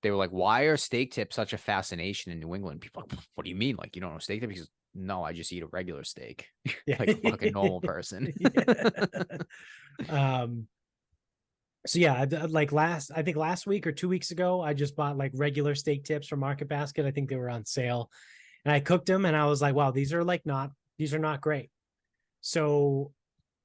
they were like, why are steak tips such a fascination in New England? People are like, what do you mean? Like, you don't know steak tips? Because no, I just eat a regular steak. Like a fucking normal person. So yeah, like I think last week or 2 weeks ago, I just bought like regular steak tips from Market Basket. I think they were on sale, and I cooked them, and I was like, wow, these are not great. So,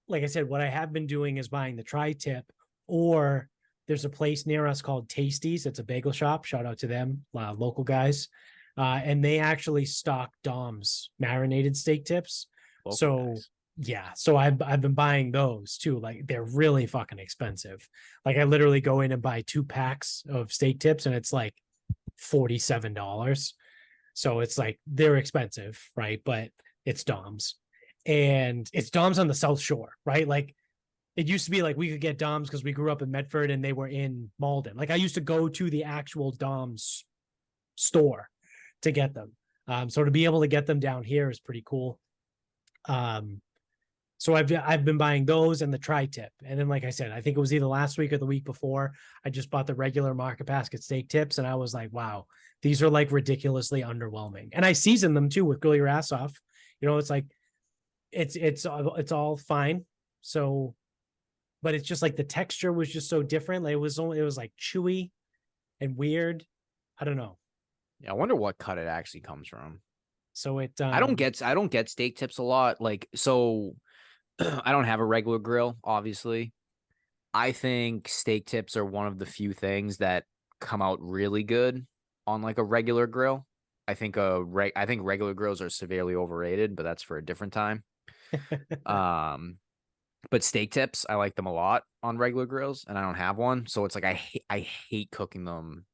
like I said, what I have been doing is buying the tri-tip, or there's a place near us called Tasties. It's a bagel shop. Shout out to them, local guys, and they actually stock Dom's marinated steak tips. Local so guys. Yeah, so I've been buying those too. Like they're really fucking expensive. Like I literally go in and buy 2 packs of steak tips, and it's like $47. So it's like they're expensive, right? But it's Dom's, and it's Dom's on the South Shore, right? Like it used to be like we could get Dom's because we grew up in Medford and they were in Malden. Like I used to go to the actual Dom's store to get them. So to be able to get them down here is pretty cool. So I've been buying those and the tri-tip. And then, like I said, I think it was either last week or the week before, I just bought the regular Market Basket steak tips. And I was like, wow, these are like ridiculously underwhelming. And I season them too with Grill Your Ass Off. You know, it's like, it's all fine. So, but it's just like the texture was just so different. Like it was like chewy and weird. I don't know. Yeah, I wonder what cut it actually comes from. So it, I don't get steak tips a lot. Like, so I don't have a regular grill, obviously. I think steak tips are one of the few things that come out really good on like a regular grill. I think regular grills are severely overrated, but that's for a different time. But steak tips, I like them a lot on regular grills, and I don't have one, so it's like I hate cooking them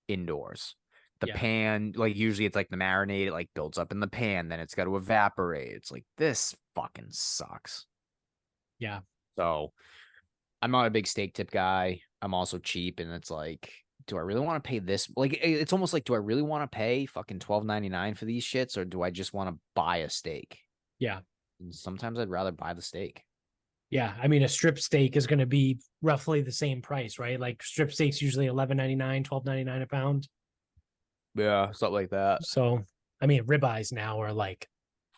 indoors. The pan, like usually it's like the marinade, it like builds up in the pan, then it's got to evaporate. It's like this fucking sucks. Yeah. So I'm not a big steak tip guy. I'm also cheap, and it's like, do I really want to pay this? Like, it's almost like, do I really want to pay fucking $12.99 for these shits, or do I just want to buy a steak? Yeah. And sometimes I'd rather buy the steak. Yeah, I mean, a strip steak is going to be roughly the same price, right? Like strip steaks usually $11.99, $12.99 a pound. Yeah, something like that. So, I mean, ribeyes now are like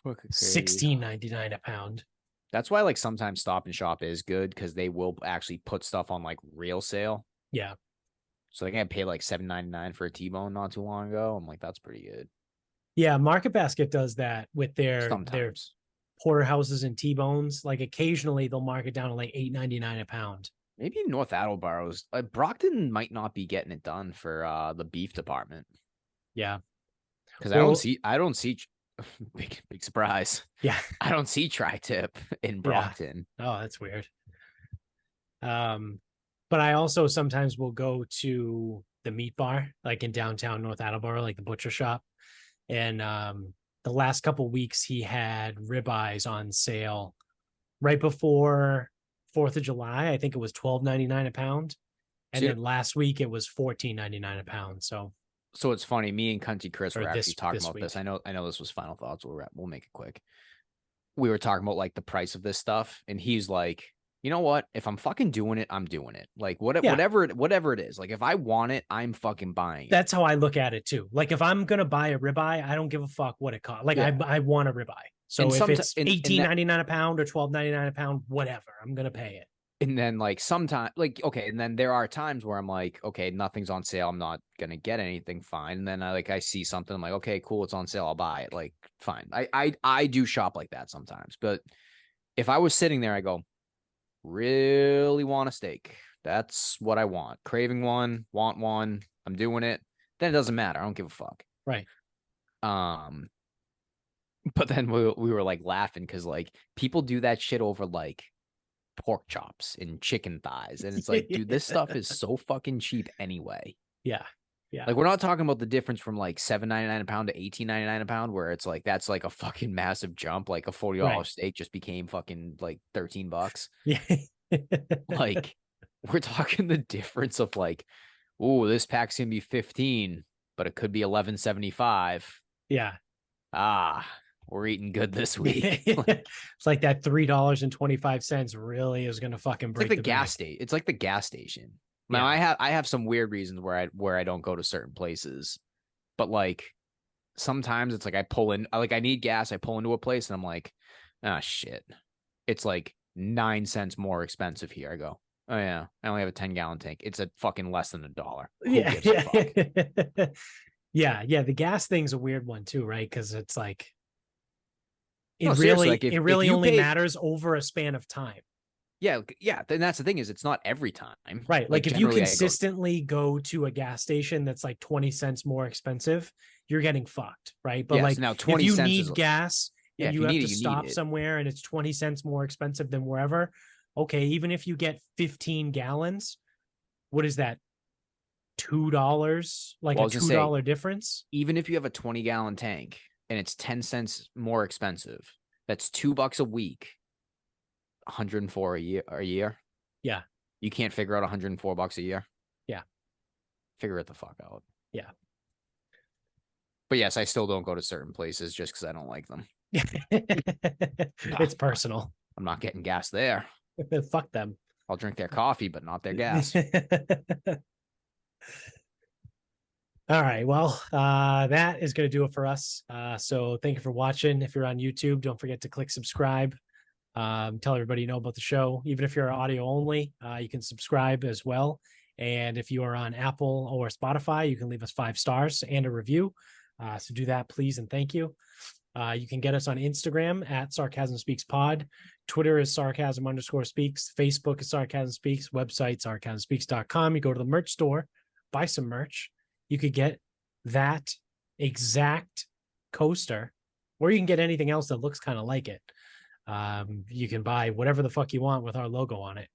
$16.99 a pound. That's why, like, sometimes Stop and Shop is good because they will actually put stuff on like real sale. Yeah. So like I paid like $7.99 for a T-bone not too long ago. I'm like, that's pretty good. Yeah, Market Basket does that with their porterhouses and T-bones. Like occasionally they'll mark it down to like $8.99 a pound. Maybe North Attleboro's Brockton might not be getting it done for the beef department. Yeah, because I don't see big surprise. Yeah, I don't see tri-tip in Brockton. Yeah. Oh, that's weird. But I also sometimes will go to the meat bar, like in downtown North Attleboro, like the butcher shop, and the last couple of weeks he had ribeyes on sale right before 4th of July. I think it was $12.99 a pound. And then last week it was $14.99 a pound. So it's funny. Me and Cunty Chris were actually talking about week. this. I know this was final thoughts. We'll make it quick. We were talking about like the price of this stuff, and he's like, you know what? If I'm fucking doing it, I'm doing it. Like whatever it is. Like if I want it, I'm fucking buying it. That's how I look at it too. Like if I'm gonna buy a ribeye, I don't give a fuck what it costs. Like I want a ribeye. So if it's $18.99 a pound or $12.99 a pound, whatever, I'm gonna pay it. And then like sometimes okay, and then there are times where I'm like, okay, nothing's on sale, I'm not gonna get anything, fine. And then I see something, I'm like, okay, cool, it's on sale, I'll buy it. Like, fine. I do shop like that sometimes. But if I was sitting there, I go, really want a steak. That's what I want. Craving one, want one, I'm doing it. Then it doesn't matter. I don't give a fuck. Right. But then we were like laughing because like people do that shit over like pork chops and chicken thighs, and it's like, dude, this stuff is so fucking cheap anyway. Yeah. Like we're not talking about the difference from like $7.99 a pound to $18.99 a pound, where it's like that's like a fucking massive jump. Like a $40 steak just became fucking like $13. Yeah. Like we're talking the difference of like, oh, this pack's gonna be 15, but it could be 11.75. Yeah. We're eating good this week. It's like that $3.25 really is gonna fucking break the gas station. It's like the gas station. Now I have some weird reasons where I don't go to certain places, but like sometimes it's like I pull in, like I need gas, I pull into a place and I'm like, shit, it's like 9 cents more expensive here. I go, oh yeah, I only have a 10-gallon tank. It's a fucking less than $1. Who gives a fuck? Yeah. The gas thing's a weird one too, right? Because it's like it really only matters over a span of time. Yeah. Then that's the thing, is it's not every time. Right. Like if you consistently go to a gas station that's like 20 cents more expensive, you're getting fucked, right? But like now 20 if you need gas Yeah, and if you you have need to it, you need stop it. somewhere and it's 20 cents more expensive than wherever. Okay, even if you get 15 gallons, what is that? $2, like Well, I a was gonna say, $2 difference. even if you have a 20-gallon tank and it's 10 cents more expensive, that's $2 a week, 104 a year. Yeah. You can't figure out $104 a year. Yeah. Figure it the fuck out. Yeah. But yes, I still don't go to certain places just because I don't like them. It's personal. I'm not getting gas there. Fuck them. I'll drink their coffee, but not their gas. All right. Well, that is going to do it for us. So thank you for watching. If you're on YouTube, don't forget to click subscribe. Tell everybody you know about the show. Even if you're audio only, you can subscribe as well. And if you are on Apple or Spotify, you can leave us 5 stars and a review. So do that, please, and thank you. You can get us on Instagram at Sarcasm Speaks Pod. Twitter is Sarcasm_Speaks. Facebook is Sarcasm Speaks. Website, sarcasmspeaks.com. You go to the merch store, buy some merch. You could get that exact coaster, or you can get anything else that looks kind of like it. You can buy whatever the fuck you want with our logo on it.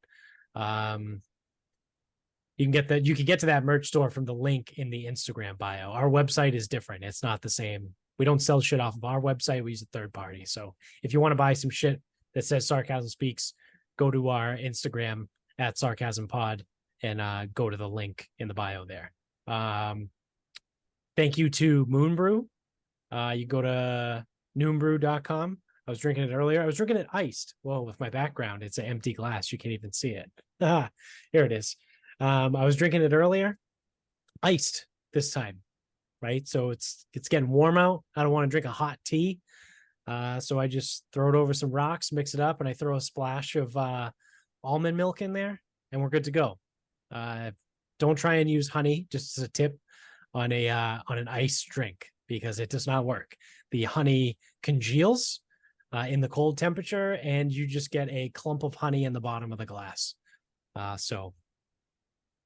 You can get that. You can get to that merch store from the link in the Instagram bio. Our website is different. It's not the same. We don't sell shit off of our website. We use a third party. So if you want to buy some shit that says Sarcasm Speaks, go to our Instagram at Sarcasm Pod and go to the link in the bio there. Thank you to Moonbrew. You go to noonbrew.com. I was drinking it earlier. I was drinking it iced. Well, with my background, it's an empty glass. You can't even see it. Here it is. I was drinking it earlier, iced this time, right? So it's getting warm out. I don't want to drink a hot tea. So I just throw it over some rocks, mix it up, and I throw a splash of almond milk in there, and we're good to go. Don't try and use honey, just as a tip, on an iced drink, because it does not work. The honey congeals in the cold temperature, and you just get a clump of honey in the bottom of the glass. So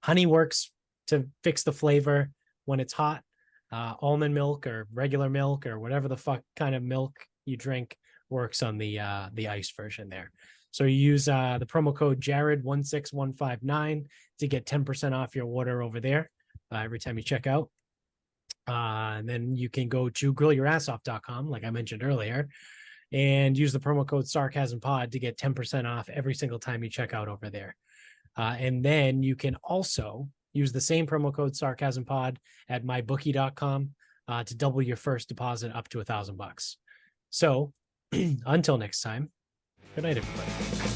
honey works to fix the flavor when it's hot. Almond milk or regular milk or whatever the fuck kind of milk you drink works on the ice version there. So you use the promo code Jared16159 to get 10% off your order over there every time you check out. And then you can go to grillyourassoff.com, like I mentioned earlier, and use the promo code SarcasmPod to get 10% off every single time you check out over there. And then you can also use the same promo code SarcasmPod at mybookie.com to double your first deposit up to $1,000. So until next time, good night, everybody.